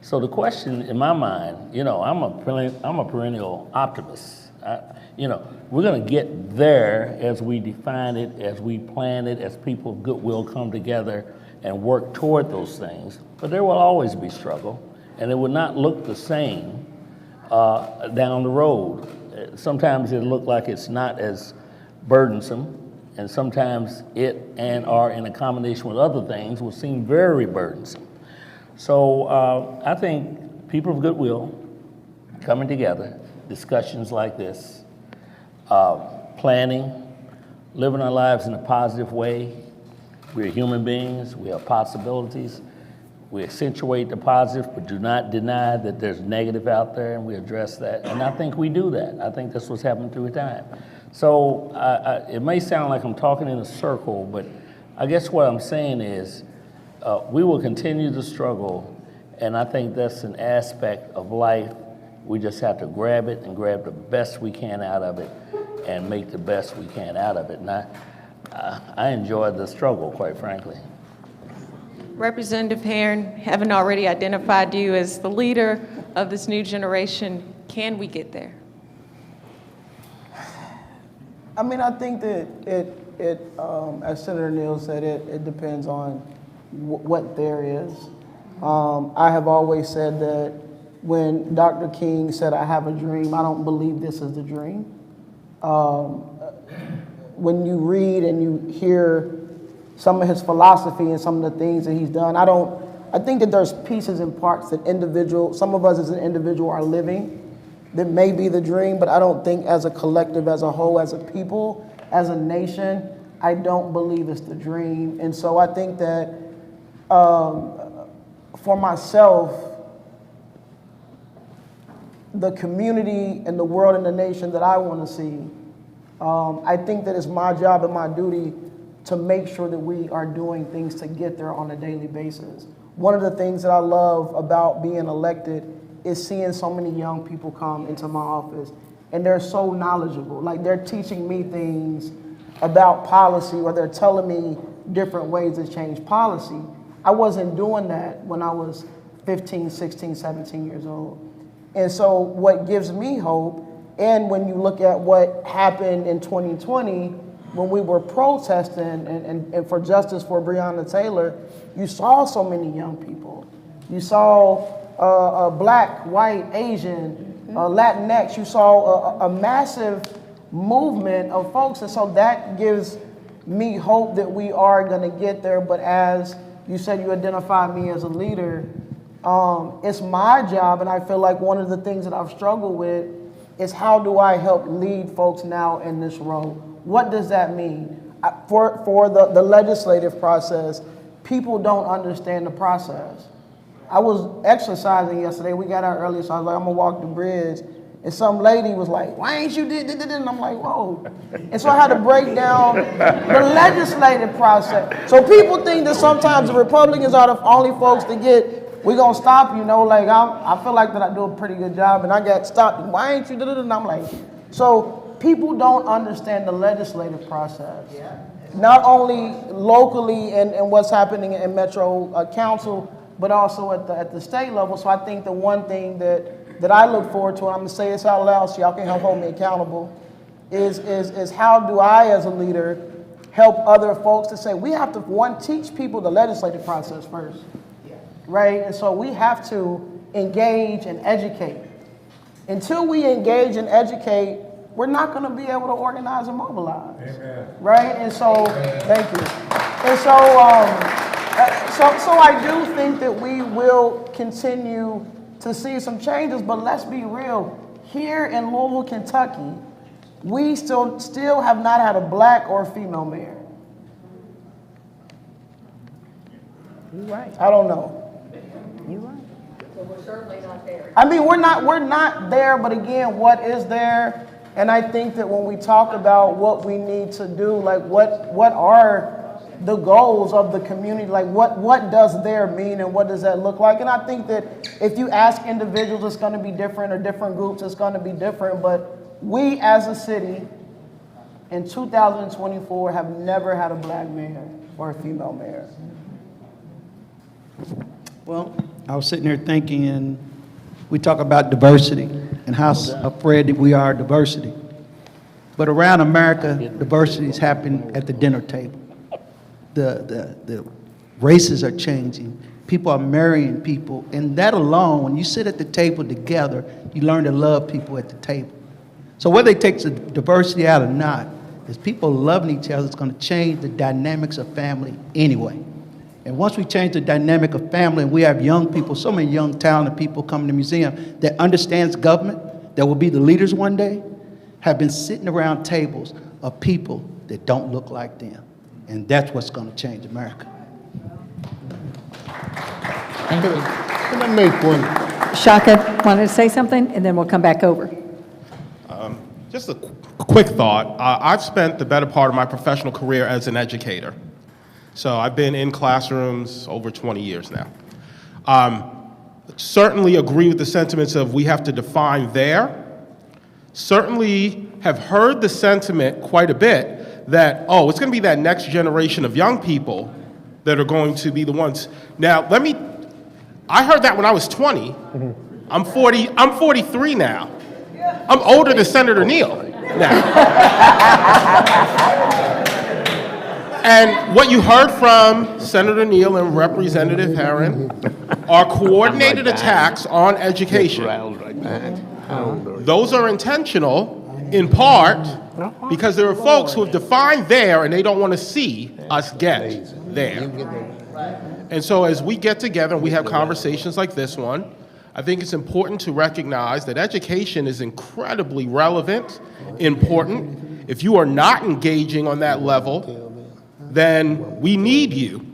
So the question in my mind, you know, I'm a perennial optimist. We're going to get there as we define it, as we plan it, as people of goodwill come together and work toward those things. But there will always be struggle, and it will not look the same down the road. Sometimes it'll look like it's not as burdensome, And sometimes it and or in a combination with other things will seem very burdensome. So I think people of goodwill coming together, discussions like this, planning, living our lives in a positive way. We're human beings, we have possibilities. We accentuate the positive, but do not deny that there's negative out there, and we address that. And I think we do that. I think that's what's happened through time. So it may sound like I'm talking in a circle, but I guess what I'm saying is we will continue to struggle, and I think that's an aspect of life. We just have to grab it and grab the best we can out of it and make the best we can out of it. And I enjoy the struggle, quite frankly. Representative Herron, having already identified you as the leader of this new generation, can we get there? I mean, I think that as Senator Neal said, it depends on what there is. I have always said that when Dr. King said, "I have a dream," I don't believe this is the dream. When you read and you hear some of his philosophy and some of the things that he's done, I think that there's pieces and parts that some of us as an individual are living that may be the dream, but I don't think as a collective, as a whole, as a people, as a nation, I don't believe it's the dream. And so I think that for myself, the community and the world and the nation that I want to see, I think that it's my job and my duty to make sure that we are doing things to get there on a daily basis. One of the things that I love about being elected is seeing so many young people come into my office, and they're so knowledgeable. Like, they're teaching me things about policy, or they're telling me different ways to change policy. I wasn't doing that when I was 15, 16, 17 years old. And so what gives me hope, and when you look at what happened in 2020, when we were protesting and for justice for Breonna Taylor, you saw so many young people. You saw black, white, Asian, Latinx. You saw a massive movement of folks. And so that gives me hope that we are going to get there. But as you said, you identified me as a leader. It's my job, and I feel like one of the things that I've struggled with is how do I help lead folks now in this role? What does that mean? For the legislative process, people don't understand the process. I was exercising yesterday. We got out early, so I was like, I'm going to walk the bridge. And some lady was like, "Why ain't you did?" And I'm like, whoa. And so I had to break down the legislative process. So people think that sometimes the Republicans are the only folks to get, we're going to stop, like I feel like that I do a pretty good job, and I got stopped. "Why ain't you did?" And I'm like, so people don't understand the legislative process. Not only locally and what's happening in Metro Council, but also at the state level. So I think the one thing that I look forward to, and I'm gonna say this out loud so y'all can help hold me accountable, is how do I as a leader help other folks to say, we have to, one, teach people the legislative process first, right? And so we have to engage and educate. Until we engage and educate, we're not gonna be able to organize and mobilize. Amen. Right? And so, thank you. And so, so I do think that we will continue to see some changes, but let's be real. Here in Louisville, Kentucky, we still have not had a black or female mayor. You're right. I don't know. You're right. So we're certainly not there. I mean, we're not there, but again, what is there? And I think that when we talk about what we need to do, like what are the goals of the community, like what does there mean and what does that look like? And I think that if you ask individuals, it's going to be different, or different groups, it's going to be different. But we as a city in 2024 have never had a black mayor or a female mayor. Well, I was sitting here thinking, and we talk about diversity and how afraid that we are of diversity. But around America, diversity is happening at the dinner table. The races are changing. People are marrying people. And that alone, when you sit at the table together, you learn to love people at the table. So whether it takes the diversity out or not, Is people loving each other is going to change the dynamics of family anyway. And once we change the dynamic of family, and we have young people, so many young, talented people coming to the museum that understands government, that will be the leaders one day, have been sitting around tables of people that don't look like them. And that's what's going to change America. Can I make one? Shaka wanted to say something, and then we'll come back over. Just a quick thought. I've spent the better part of my professional career as an educator. So I've been in classrooms over 20 years now. Certainly agree with the sentiments of we have to define there. Certainly have heard the sentiment quite a bit that, oh, it's going to be that next generation of young people that are going to be the ones. Now, I heard that when I was 20. I'm 43 now. I'm older than Senator Neal now. And what you heard from Senator Neal and Representative Herron are coordinated attacks on education. Those are intentional, in part, because there are folks who have defined there and they don't want to see us get there. And so as we get together and we have conversations like this one, I think it's important to recognize that education is incredibly relevant, important. If you are not engaging on that level, then we need you.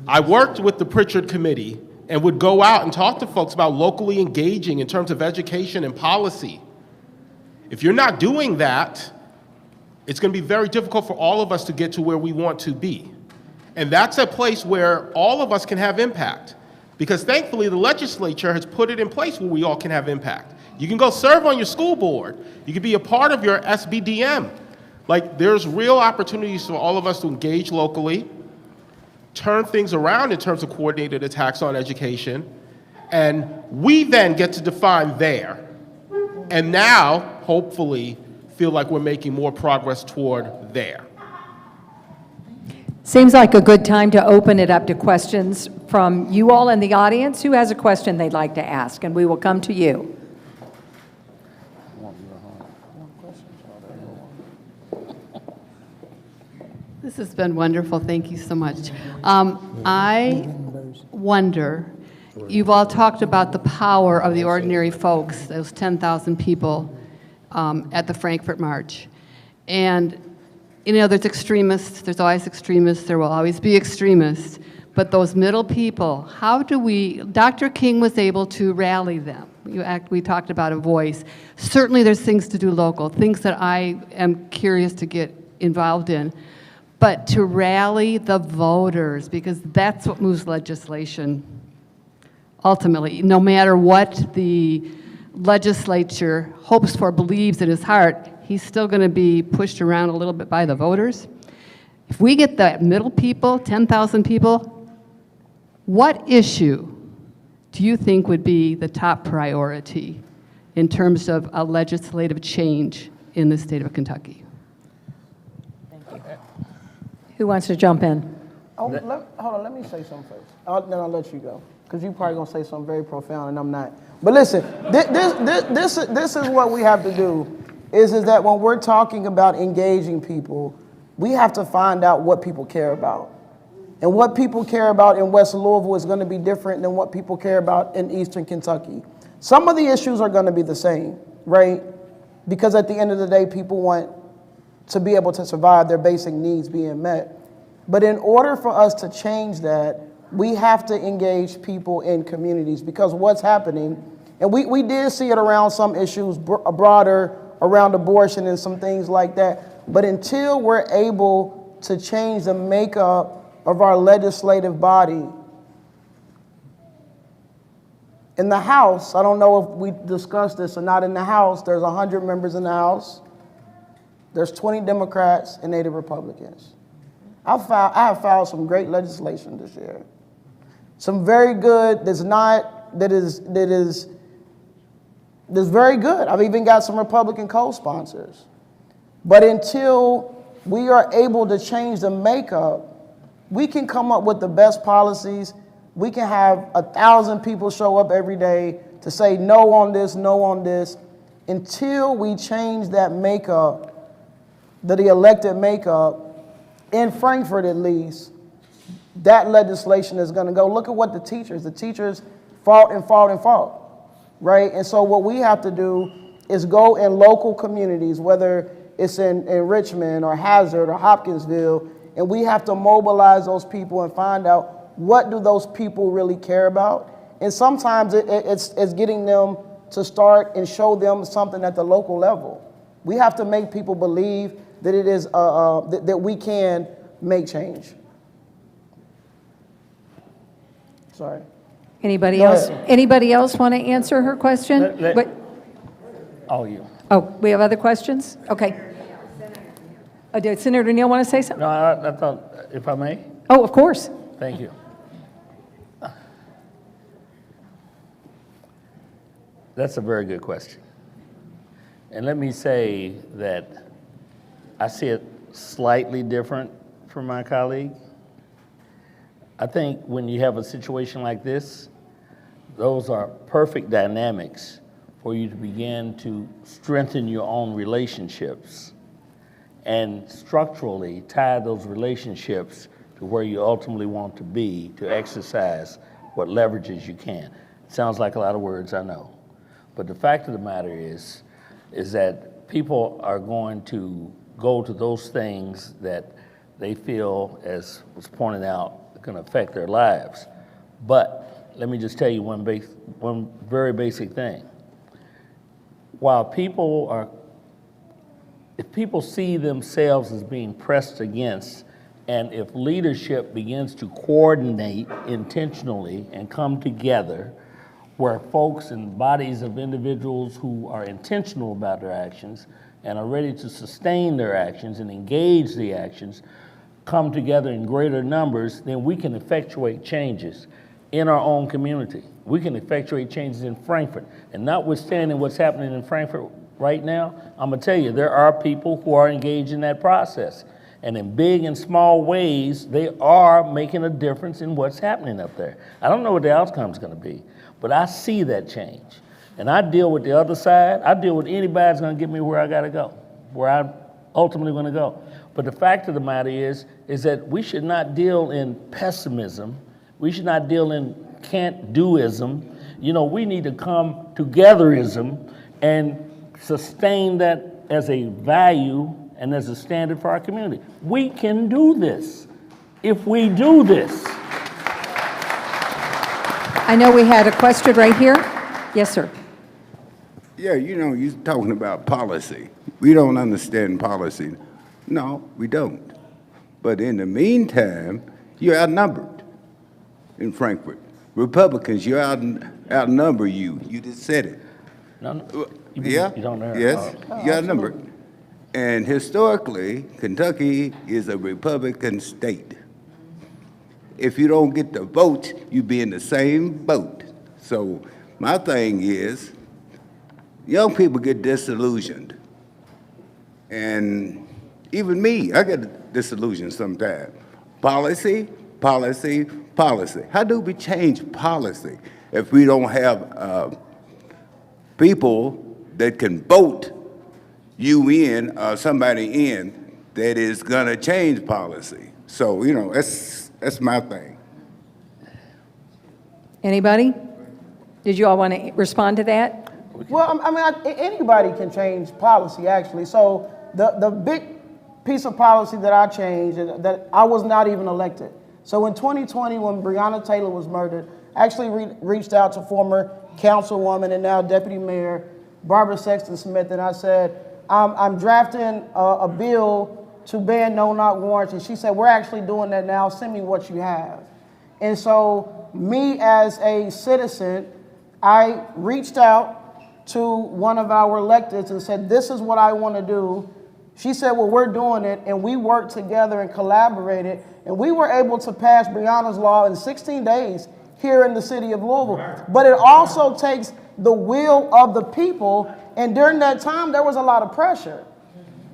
I worked with the Pritchard Committee and would go out and talk to folks about locally engaging in terms of education and policy. If you're not doing that, it's going to be very difficult for all of us to get to where we want to be. And that's a place where all of us can have impact. Because thankfully, the legislature has put it in place where we all can have impact. You can go serve on your school board. You can be a part of your SBDM. Like, there's real opportunities for all of us to engage locally, turn things around in terms of coordinated attacks on education, and we then get to define there. And now, hopefully, feel like we're making more progress toward there. Seems like a good time to open it up to questions from you all in the audience. Who has a question they'd like to ask? And we will come to you. This has been wonderful. Thank you so much. I wonder, you've all talked about the power of the ordinary folks, those 10,000 people at the Frankfort March. And, you know, there's extremists, there's always extremists, there will always be extremists. But those middle people, how do we, Dr. King was able to rally them. We talked about a voice. Certainly there's things to do local, things that I am curious to get involved in. But to rally the voters, because that's what moves legislation ultimately. No matter what the legislature hopes for, believes in his heart, he's still going to be pushed around a little bit by the voters. If we get that middle people, 10,000 people, what issue do you think would be the top priority in terms of a legislative change in the state of Kentucky? Who wants to jump in? Hold on, let me say something first. Then I'll let you go, because you're probably going to say something very profound, and I'm not. But listen, this is what we have to do, is that when we're talking about engaging people, we have to find out what people care about. And what people care about in West Louisville is going to be different than what people care about in Eastern Kentucky. Some of the issues are going to be the same, right? Because at the end of the day, people want to be able to survive, their basic needs being met. But in order for us to change that, we have to engage people in communities, because what's happening, and we did see it around some issues broader around abortion and some things like that, but until we're able to change the makeup of our legislative body, in the House, I don't know if we discussed this or not, in the House, there's 100 members in the House. There's 20 Democrats and 80 Republicans. I have filed some great legislation this year. Some very good, that's very good. I've even got some Republican co-sponsors. But until we are able to change the makeup, we can come up with the best policies. We can have 1,000 people show up every day to say no on this, no on this. Until we change that makeup, the elected makeup, in Frankfort at least, that legislation is going to go. Look at what the teachers fought and fought and fought, right? And so what we have to do is go in local communities, whether it's in Richmond or Hazard or Hopkinsville, and we have to mobilize those people and find out what do those people really care about. And sometimes it's getting them to start and show them something at the local level. We have to make people believe that it is that we can make change. Sorry. Anybody Go else? ahead. Anybody else want to answer her question? Oh, you. Oh, we have other questions? Okay. Did Senator Neal want to say something? No, I thought, if I may? Oh, of course. Thank you. That's a very good question. And let me say that I see it slightly different from my colleague. I think when you have a situation like this, those are perfect dynamics for you to begin to strengthen your own relationships and structurally tie those relationships to where you ultimately want to be to exercise what leverages you can. Sounds like a lot of words, I know. But the fact of the matter is that people are going to go to those things that they feel, as was pointed out, are going to affect their lives. But let me just tell you one very basic thing. While if people see themselves as being pressed against, and if leadership begins to coordinate intentionally and come together, where folks and bodies of individuals who are intentional about their actions and are ready to sustain their actions and engage the actions come together in greater numbers, then we can effectuate changes in our own community. We can effectuate changes in Frankfort. And notwithstanding what's happening in Frankfort right now, I'm gonna tell you, there are people who are engaged in that process. And in big and small ways, they are making a difference in what's happening up there. I don't know what the outcome's gonna be, but I see that change. And I deal with the other side. I deal with anybody that's gonna get me where I gotta go, where I'm ultimately gonna go. But the fact of the matter is that we should not deal in pessimism. We should not deal in can't-doism. You know, we need to come togetherism and sustain that as a value and as a standard for our community. We can do this if we do this. I know we had a question right here. Yes, sir. Yeah, you know, you're talking about policy. We don't understand policy. No, we don't. But in the meantime, you're outnumbered in Frankfort. Republicans, outnumber you. You just said it. No, Yeah? You don't know. Yes, you're outnumbered. And historically, Kentucky is a Republican state. If you don't get the vote, you be in the same boat. So my thing is, young people get disillusioned. And even me, I get disillusioned sometimes. Policy, policy, policy. How do we change policy if we don't have people that can vote you in or somebody in that is gonna change policy? So, you know, that's my thing. Anybody? Did you all want to respond to that? Well, I mean, anybody can change policy, actually. So the big piece of policy that I changed, that I was not even elected. So in 2020, when Breonna Taylor was murdered, I actually reached out to former councilwoman and now deputy mayor Barbara Sexton Smith, and I said, I'm drafting a bill to ban no-knock warrants, and she said, we're actually doing that now, send me what you have. And so me as a citizen, I reached out to one of our electeds and said, this is what I want to do. She said, well, we're doing it, and we worked together and collaborated, and we were able to pass Breonna's law in 16 days here in the city of Louisville. But it also takes the will of the people, and during that time, there was a lot of pressure.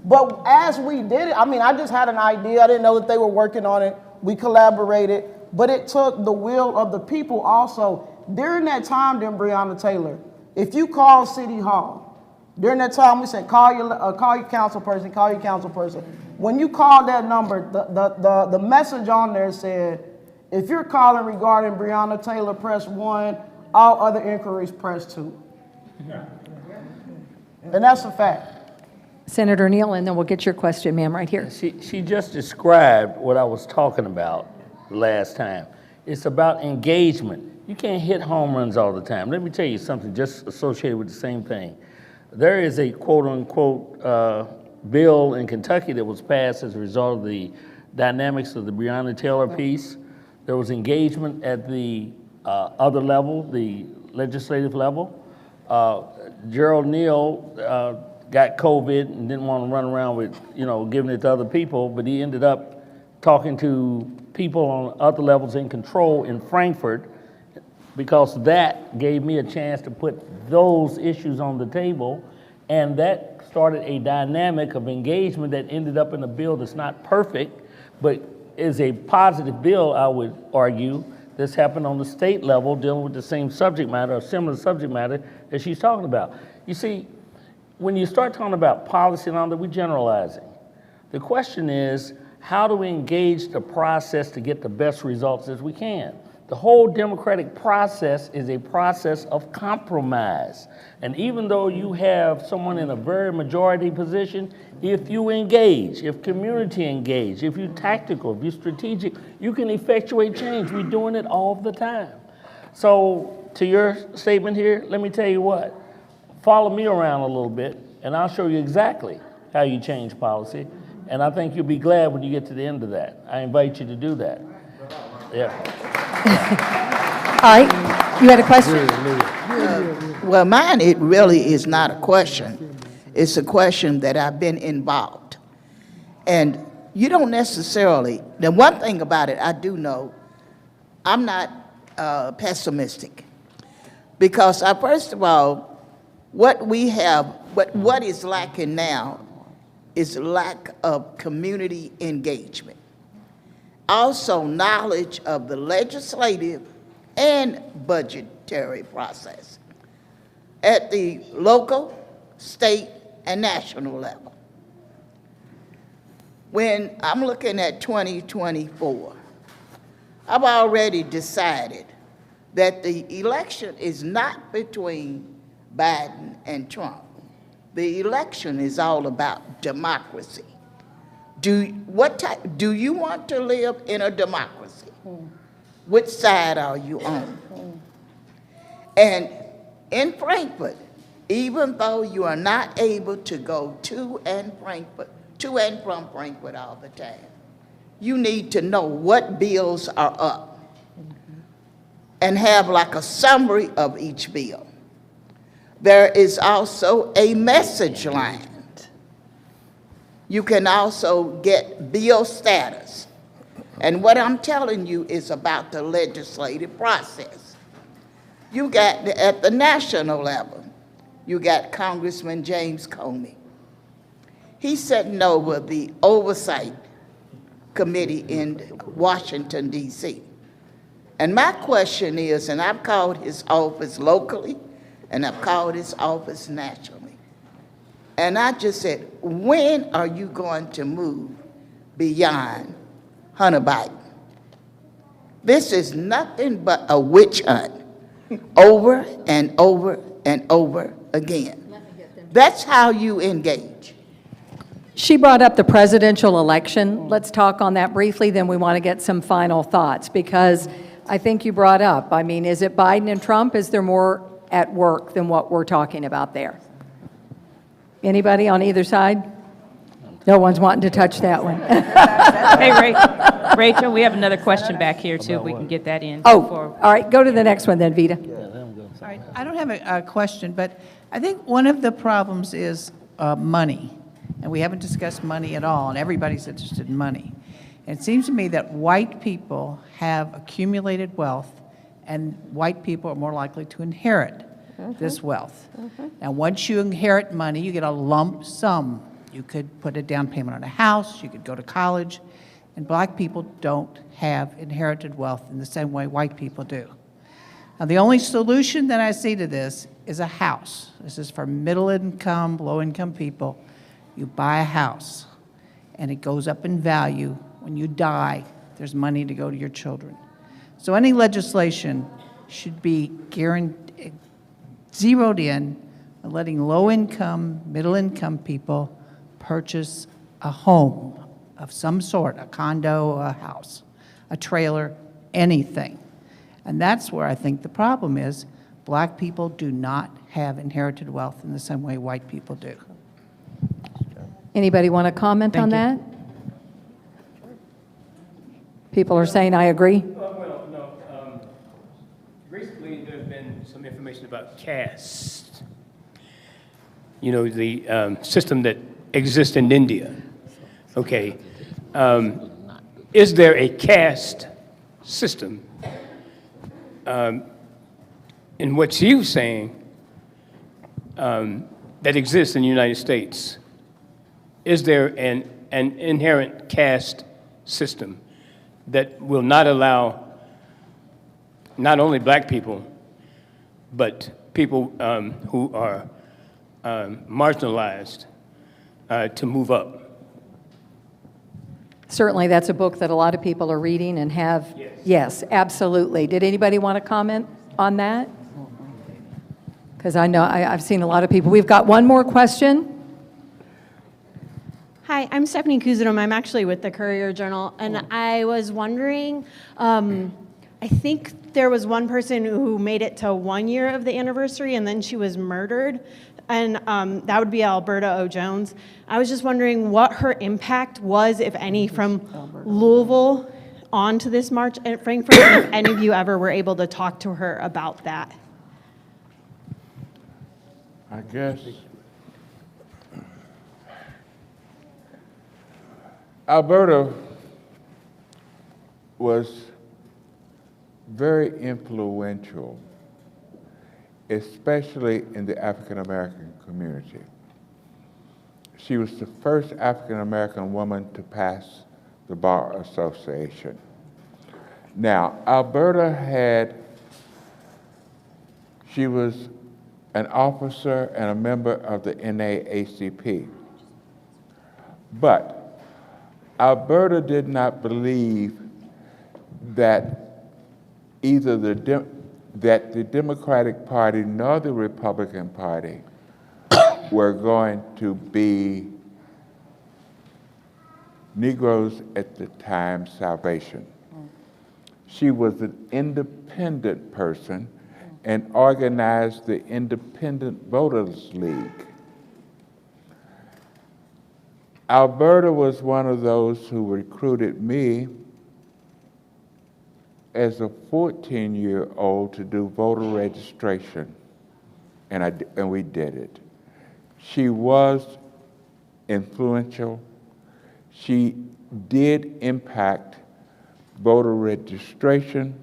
But as we did it, I mean, I just had an idea. I didn't know that they were working on it. We collaborated, but it took the will of the people also. During that time, then Breonna Taylor, if you call City Hall During that time, we said, call your council person, call your council person. When you called that number, the message on there said, if you're calling regarding Breonna Taylor, press 1, all other inquiries, press 2. And that's a fact. Senator Neal, and then we'll get your question, ma'am, right here. She just described what I was talking about last time. It's about engagement. You can't hit home runs all the time. Let me tell you something just associated with the same thing. There is a quote-unquote bill in Kentucky that was passed as a result of the dynamics of the Breonna Taylor piece. There was engagement at the other level, the legislative level. Gerald Neal got COVID and didn't want to run around with, giving it to other people, but he ended up talking to people on other levels in control in Frankfort, because that gave me a chance to put those issues on the table, and that started a dynamic of engagement that ended up in a bill that's not perfect, but is a positive bill, I would argue, that's happened on the state level dealing with the same subject matter or similar subject matter that she's talking about. You see, when you start talking about policy and all that, we're generalizing. The question is, how do we engage the process to get the best results as we can? The whole democratic process is a process of compromise. And even though you have someone in a very majority position, if you engage, if community engage, if you're tactical, if you're strategic, you can effectuate change. We're doing it all the time. So to your statement here, let me tell you what. Follow me around a little bit, and I'll show you exactly how you change policy. And I think you'll be glad when you get to the end of that. I invite you to do that. Yeah. All right, you had a question? Well, mine, it really is not a question. It's a question that I've been involved. And you don't necessarily, the one thing about it, I do know, I'm not pessimistic. Because first of all, what we have, what is lacking now is lack of community engagement. Also, knowledge of the legislative and budgetary process at the local, state, and national level. When I'm looking at 2024, I've already decided that the election is not between Biden and Trump. The election is all about democracy. Do you want to live in a democracy? Which side are you on? And in Frankfort, even though you are not able to go to and from Frankfort all the time, you need to know what bills are up and have like a summary of each bill. There is also a message line. You can also get bill status. And what I'm telling you is about the legislative process. You got, at the national level, you got Congressman James Comey. He's sitting over the oversight committee in Washington, D.C. And my question is, and I've called his office locally, and I've called his office nationally. And I just said, when are you going to move beyond Hunter Biden? This is nothing but a witch hunt over and over and over again. That's how you engage. She brought up the presidential election. Let's talk on that briefly, then we want to get some final thoughts, because I think you brought up, I mean, is it Biden and Trump? Is there more at work than what we're talking about there? Anybody on either side? No one's wanting to touch that one. Hey, Rachel, we have another question back here, too, if we can get that in. Oh, all right, go to the next one then, Vita. All right, I don't have a question, but I think one of the problems is money. And we haven't discussed money at all, and everybody's interested in money. And it seems to me that white people have accumulated wealth, and white people are more likely to inherit this wealth. Now, once you inherit money, you get a lump sum. You could put a down payment on a house, you could go to college, and black people don't have inherited wealth in the same way white people do. Now, the only solution that I see to this is a house. This is for middle income, low income people. You buy a house, and it goes up in value. When you die, there's money to go to your children. So any legislation should be zeroed in on letting low income, middle income people purchase a home of some sort, a condo, a house, a trailer, anything. And that's where I think the problem is. Black people do not have inherited wealth in the same way white people do. Anybody want to comment on that? People are saying, I agree. Well, no. Recently, there's been some information about caste. You know, the system that exists in India. Okay. Is there a caste system in what you're saying that exists in the United States? Is there an inherent caste system that will not allow not only black people, but people who are marginalized to move up? Certainly, that's a book that a lot of people are reading and have. Yes, absolutely. Did anybody want to comment on that? Because I know I've seen a lot of people. We've got one more question. Hi, I'm Stephanie Kuzidum. I'm actually with the Courier-Journal, and I was wondering, I think there was one person who made it to 1 year of the anniversary, and then she was murdered, and that would be Alberta O. Jones. I was just wondering what her impact was, if any, from Louisville onto this march at Frankfort, and if any of you ever were able to talk to her about that. I guess Alberta was very influential, especially in the African American community. She was the first African American woman to pass the Bar Association. Now, she was an officer and a member of the NAACP. But Alberta did not believe that either the Democratic Party nor the Republican Party were going to be Negroes at the time salvation. She was an independent person and organized the Independent Voters League. Alberta was one of those who recruited me as a 14-year-old to do voter registration, and we did it. She was influential. She did impact voter registration.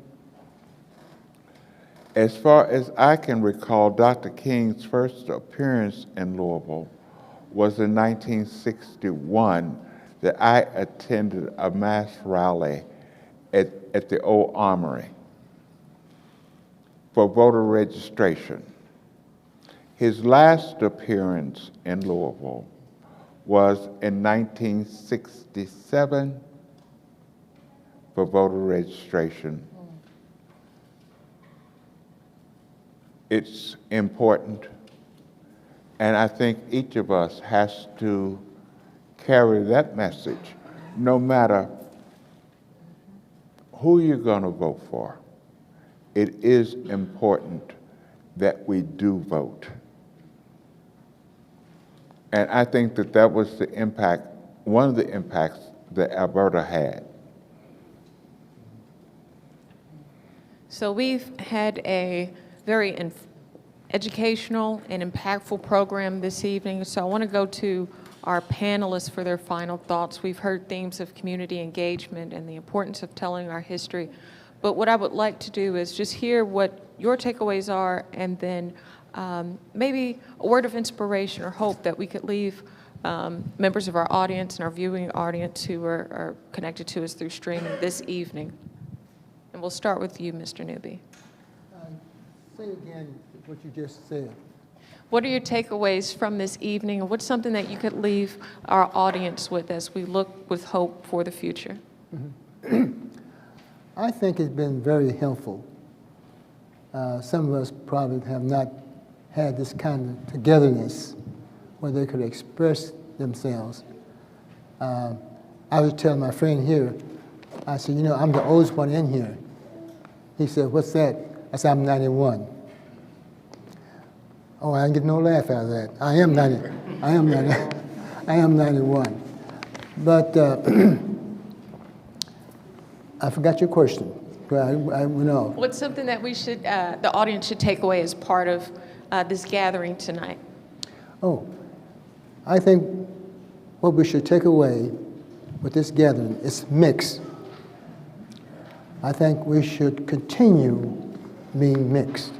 As far as I can recall, Dr. King's first appearance in Louisville was in 1961 that I attended a mass rally at the Old Armory for voter registration. His last appearance in Louisville was in 1967 for voter registration. It's important, and I think each of us has to carry that message, no matter who you're going to vote for. It is important that we do vote. And I think that that was the impact, one of the impacts that Alberta had. So we've had a very educational and impactful program this evening. So I want to go to our panelists for their final thoughts. We've heard themes of community engagement and the importance of telling our history. But what I would like to do is just hear what your takeaways are, and then maybe a word of inspiration or hope that we could leave members of our audience and our viewing audience who are connected to us through streaming this evening. And we'll start with you, Mr. Newby. Say again what you just said. What are your takeaways from this evening, and what's something that you could leave our audience with as we look with hope for the future? I think it's been very helpful. Some of us probably have not had this kind of togetherness where they could express themselves. I was telling my friend here, I said, you know, I'm the oldest one in here. He said, what's that? I said, I'm 91. Oh, I didn't get no laugh out of that. I am 91. But I forgot your question. I went off. What's something that we should, the audience should take away as part of this gathering tonight? Oh, I think what we should take away with this gathering is mixed. I think we should continue being mixed.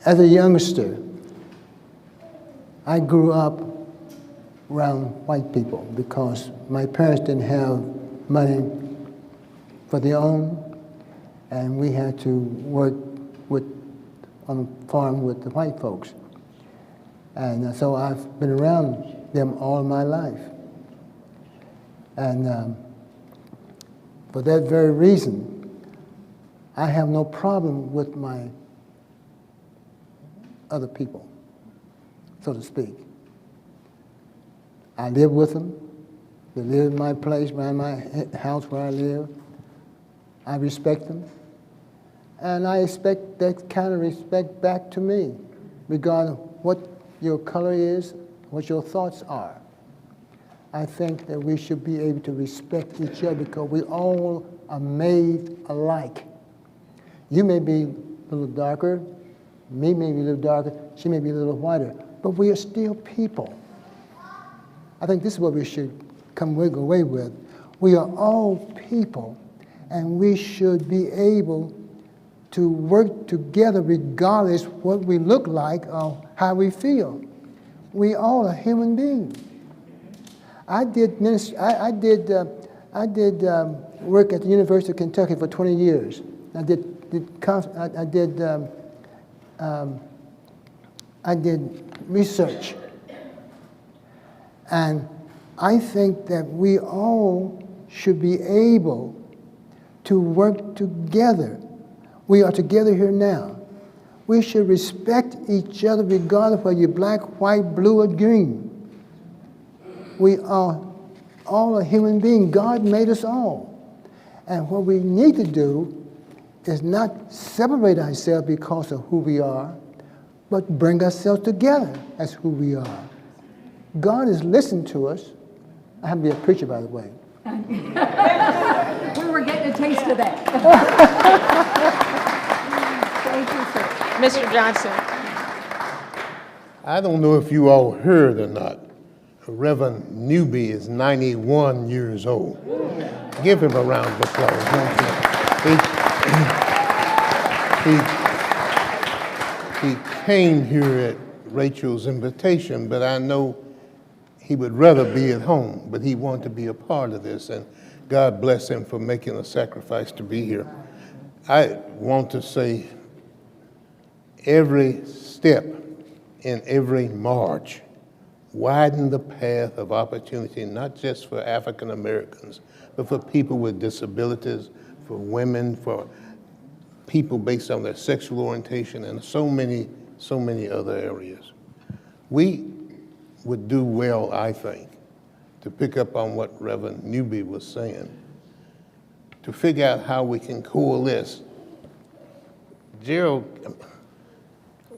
As a youngster, I grew up around white people because my parents didn't have money for their own, and we had to work on the farm with the white folks. And so I've been around them all my life. And for that very reason, I have no problem with my other people, so to speak. I live with them. They live in my place, around my house where I live. I respect them. And I expect that kind of respect back to me, regardless of what your color is, what your thoughts are. I think that we should be able to respect each other because we all are made alike. You may be a little darker, me may be a little darker, she may be a little whiter, but we are still people. I think this is what we should come away with. We are all people, and we should be able to work together regardless what we look like or how we feel. We all are human beings. I did work at the University of Kentucky for 20 years. I did research. And I think that we all should be able to work together. We are together here now. We should respect each other regardless of whether you're black, white, blue, or green. We are all a human being. God made us all. And what we need to do is not separate ourselves because of who we are, but bring ourselves together as who we are. God is listening to us. I have to be a preacher, by the way. We were getting a taste of that. Thank you, sir. Mr. Johnson. I don't know if you all heard or not. Reverend Newby is 91 years old. Give him a round of applause. He came here at Rachel's invitation, but I know he would rather be at home, but he wanted to be a part of this, and God bless him for making a sacrifice to be here. I want to say every step in every march widen the path of opportunity, not just for African Americans, but for people with disabilities, for women, for people based on their sexual orientation, and so many other areas. We would do well, I think, to pick up on what Reverend Newby was saying, to figure out how we can coalesce. Gerald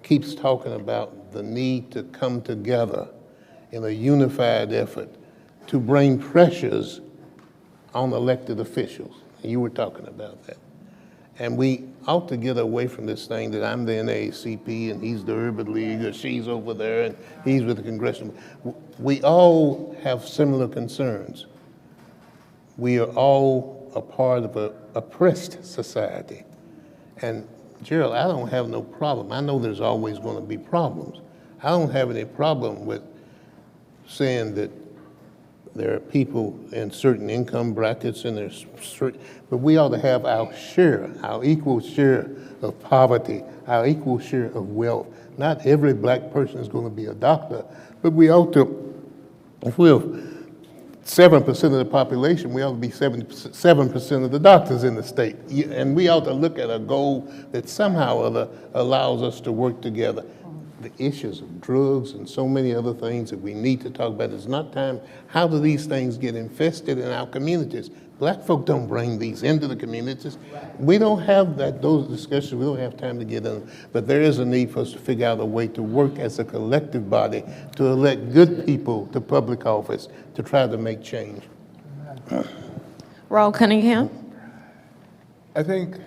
keeps talking about the need to come together in a unified effort to bring pressures on elected officials. You were talking about that. And we ought to get away from this thing that I'm the NAACP and he's the Urban League, or she's over there and he's with the Congressional. We all have similar concerns. We are all a part of an oppressed society. And Gerald, I don't have no problem. I know there's always going to be problems. I don't have any problem with saying that There are people in certain income brackets, and but we ought to have our share, our equal share of poverty, our equal share of wealth. Not every black person is going to be a doctor, but we ought to, if we're 7% of the population, we ought to be 7% of the doctors in the state. And we ought to look at a goal that somehow or other allows us to work together. The issues of drugs and so many other things that we need to talk about. It's not time. How do these things get infested in our communities? Black folk don't bring these into the communities. We don't have those discussions. We don't have time to get in. But there is a need for us to figure out a way to work as a collective body to elect good people to public office to try to make change. Raul Cunningham. I think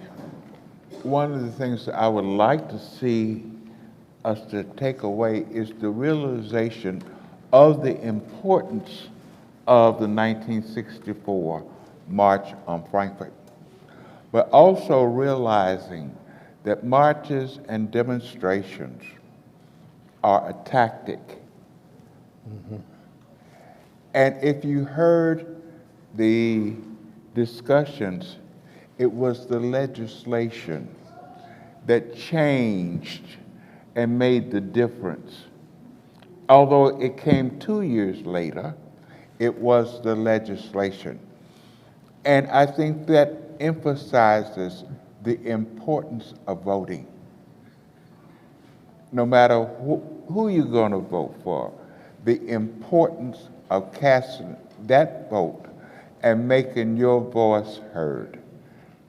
one of the things that I would like to see us to take away is the realization of the importance of the 1964 March on Frankfort, but also realizing that marches and demonstrations are a tactic. And if you heard the discussions, it was the legislation that changed and made the difference. Although it came 2 years later, it was the legislation. And I think that emphasizes the importance of voting. No matter who you're going to vote for, the importance of casting that vote and making your voice heard.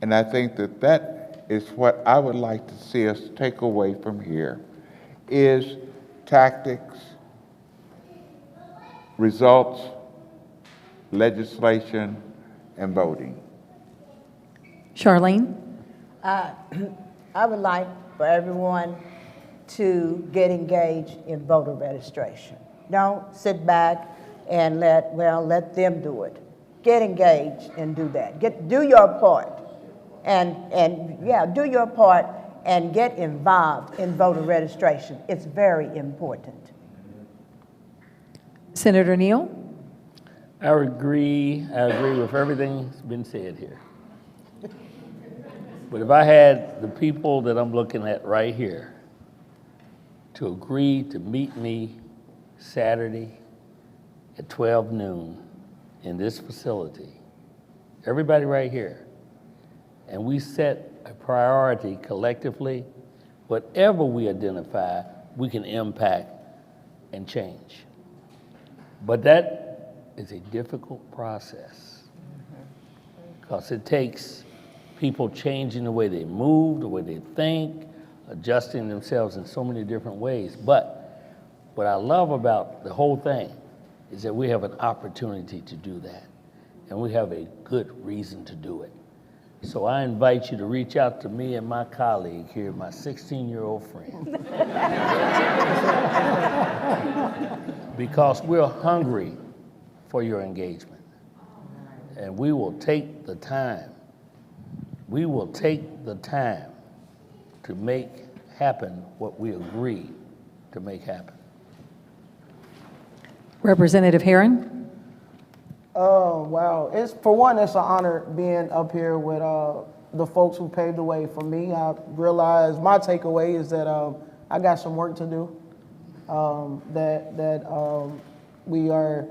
And I think that that is what I would like to see us take away from here, is tactics, results, legislation, and voting. Charlene? I would like for everyone to get engaged in voter registration. Don't sit back and let them do it. Get engaged and do that. Do your part. Do your part and get involved in voter registration. It's very important. Senator Neal? I agree with everything that's been said here. But if I had the people that I'm looking at right here to agree to meet me Saturday at 12 noon in this facility, everybody right here, and we set a priority collectively, whatever we identify, we can impact and change. But that is a difficult process because it takes people changing the way they move, the way they think, adjusting themselves in so many different ways. But what I love about the whole thing is that we have an opportunity to do that, and we have a good reason to do it. So I invite you to reach out to me and my colleague here, my 16-year-old friend. Because we're hungry for your engagement. And we will take the time. We will take the time to make happen what we agree to make happen. Representative Herron? Oh, wow. It's an honor being up here with the folks who paved the way for me. I realize my takeaway is that I got some work to do, we are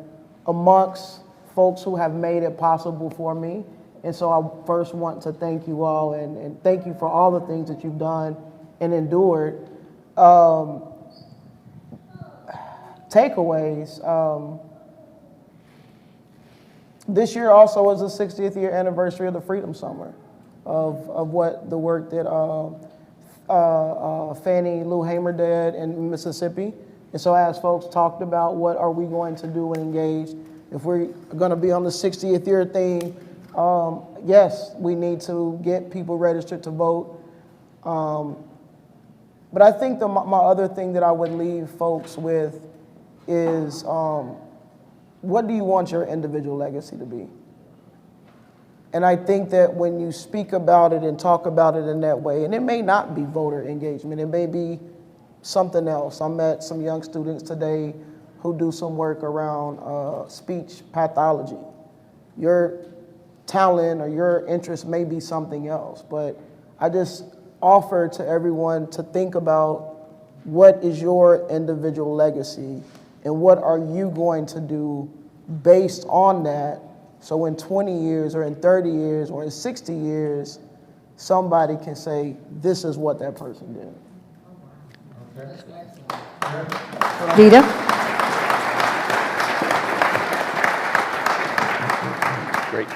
amongst folks who have made it possible for me. And so I first want to thank you all and thank you for all the things that you've done and endured. Takeaways. This year also is the 60th year anniversary of the Freedom Summer, of what the work that Fannie Lou Hamer did in Mississippi. And so as folks talked about what are we going to do and engage, if we're going to be on the 60th year theme, yes, we need to get people registered to vote. But I think my other thing that I would leave folks with is, what do you want your individual legacy to be? And I think that when you speak about it and talk about it in that way, and it may not be voter engagement, it may be something else. I met some young students today who do some work around speech pathology. Your talent or your interest may be something else, but I just offer to everyone to think about what is your individual legacy and what are you going to do based on that, so in 20 years or in 30 years or in 60 years, somebody can say, this is what that person did. Vita? Great.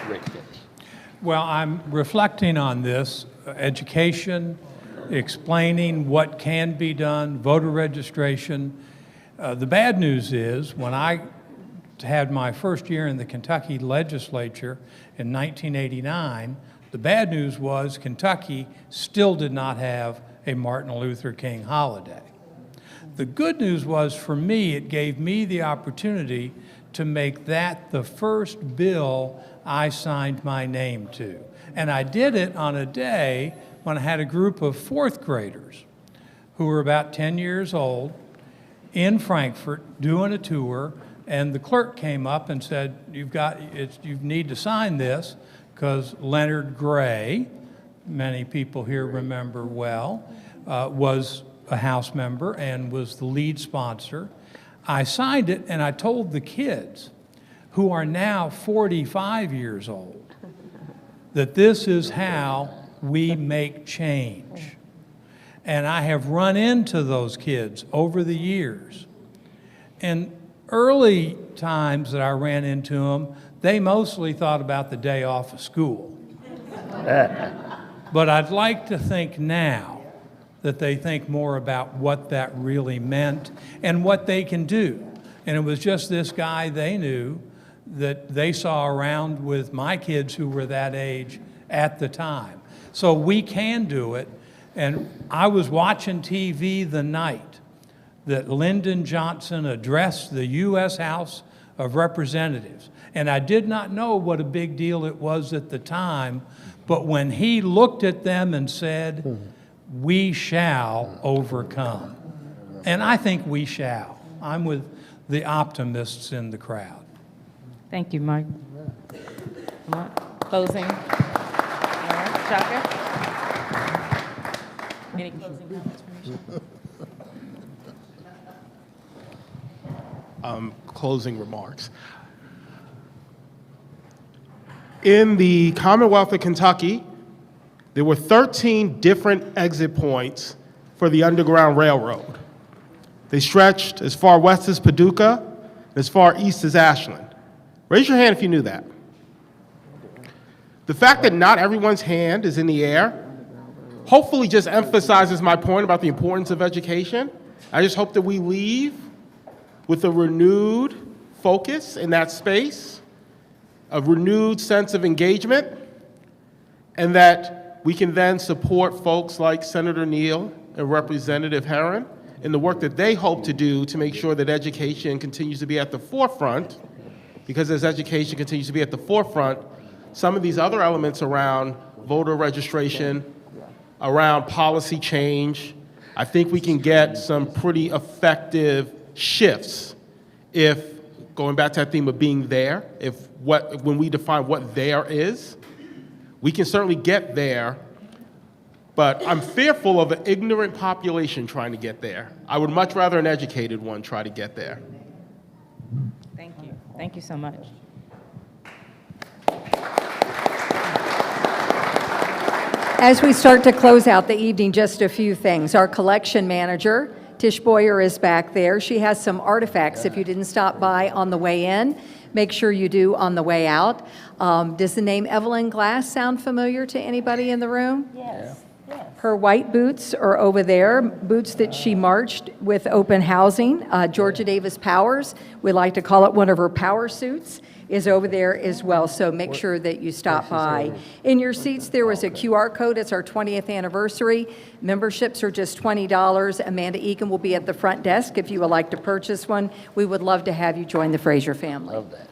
Well, I'm reflecting on this, education, explaining what can be done, voter registration. The bad news is, when I had my first year in the Kentucky legislature in 1989, the bad news was Kentucky still did not have a Martin Luther King holiday. The good news was, for me, it gave me the opportunity to make that the first bill I signed my name to. And I did it on a day when I had a group of fourth graders who were about 10 years old in Frankfort doing a tour, and the clerk came up and said, you need to sign this, because Leonard Gray, many people here remember well, was a House member and was the lead sponsor. I signed it, and I told the kids, who are now 45 years old, that this is how we make change. And I have run into those kids over the years. In early times that I ran into them, they mostly thought about the day off of school. But I'd like to think now that they think more about what that really meant and what they can do. And it was just this guy they knew that they saw around with my kids who were that age at the time. So we can do it. And I was watching TV the night that Lyndon Johnson addressed the U.S. House of Representatives. And I did not know what a big deal it was at the time, but when he looked at them and said, we shall overcome. And I think we shall. I'm with the optimists in the crowd. Thank you, Mike. Come on. Closing. All right, Shaka. Any closing comments from you? Closing remarks. In the Commonwealth of Kentucky, there were 13 different exit points for the Underground Railroad. They stretched as far west as Paducah and as far east as Ashland. Raise your hand if you knew that. The fact that not everyone's hand is in the air hopefully just emphasizes my point about the importance of education. I just hope that we leave with a renewed focus in that space, a renewed sense of engagement, and that we can then support folks like Senator Neal and Representative Herron in the work that they hope to do to make sure that education continues to be at the forefront, because as education continues to be at the forefront, some of these other elements around voter registration, around policy change, I think we can get some pretty effective shifts if, going back to that theme of being there, when we define what there is, we can certainly get there, but I'm fearful of an ignorant population trying to get there. I would much rather an educated one try to get there. Thank you. Thank you so much. As we start to close out the evening, just a few things. Our collection manager, Tish Boyer, is back there. She has some artifacts. If you didn't stop by on the way in, make sure you do on the way out. Does the name Evelyn Glass sound familiar to anybody in the room? Yes. Her white boots are over there, boots that she marched with open housing. Georgia Davis Powers, we like to call it one of her power suits, is over there as well, so make sure that you stop by. In your seats, there was a QR code. It's our 20th anniversary. Memberships are just $20. Amanda Egan will be at the front desk if you would like to purchase one. We would love to have you join the Fraser family. Love that.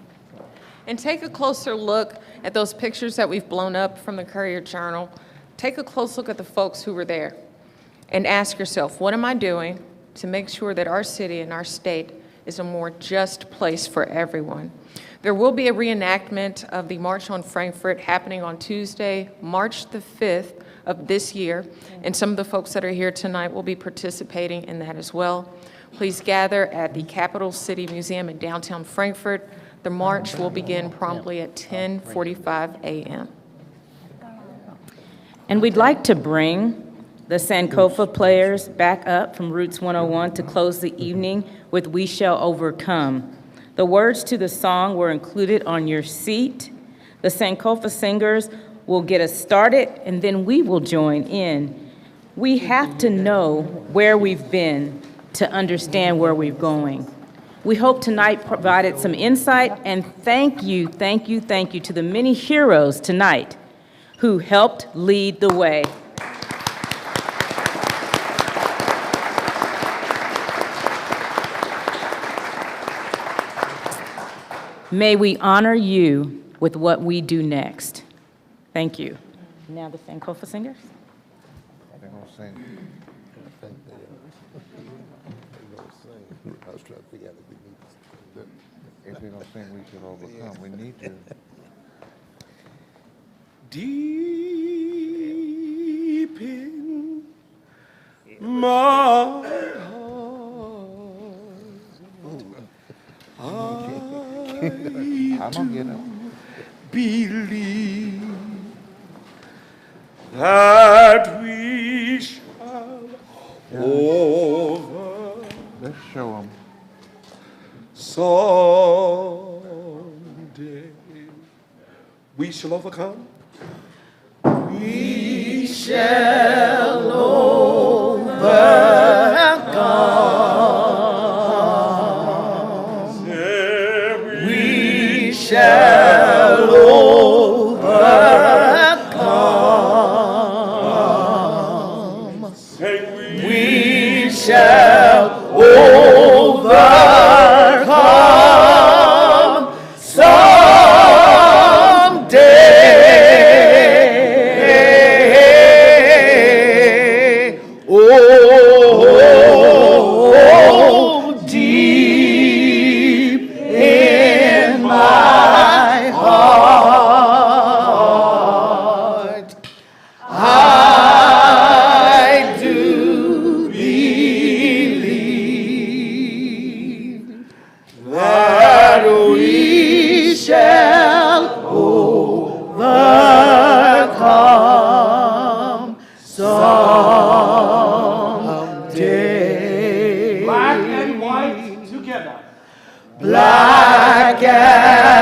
And take a closer look at those pictures that we've blown up from the Courier-Journal. Take a close look at the folks who were there and ask yourself, what am I doing to make sure that our city and our state is a more just place for everyone. There will be a reenactment of the March on Frankfort happening on Tuesday, March the 5th of this year, and some of the folks that are here tonight will be participating in that as well. Please gather at the Capital City Museum in downtown Frankfort. The march will begin promptly at 10:45 a.m. And we'd like to bring the Sankofa players back up from Roots 101 to close the evening with We Shall Overcome. The words to the song were included on your seat. The Sankofa singers will get us started, and then we will join in. We have to know where we've been to understand where we're going. We hope tonight provided some insight, and thank you to the many heroes tonight who helped lead the way. May we honor you with what we do next. Thank you. Now the Sankofa singers. They're gonna sing. I was trying to figure out if we need to. If they're gonna sing, we should overcome. We need to. Deep in my heart, I'm gonna get him. believe that we shall over Let's show them. someday. We shall overcome. We shall overcome. We shall overcome. We shall overcome someday. Oh, deep in my heart, I do believe that we shall overcome someday. Black and white together. Black and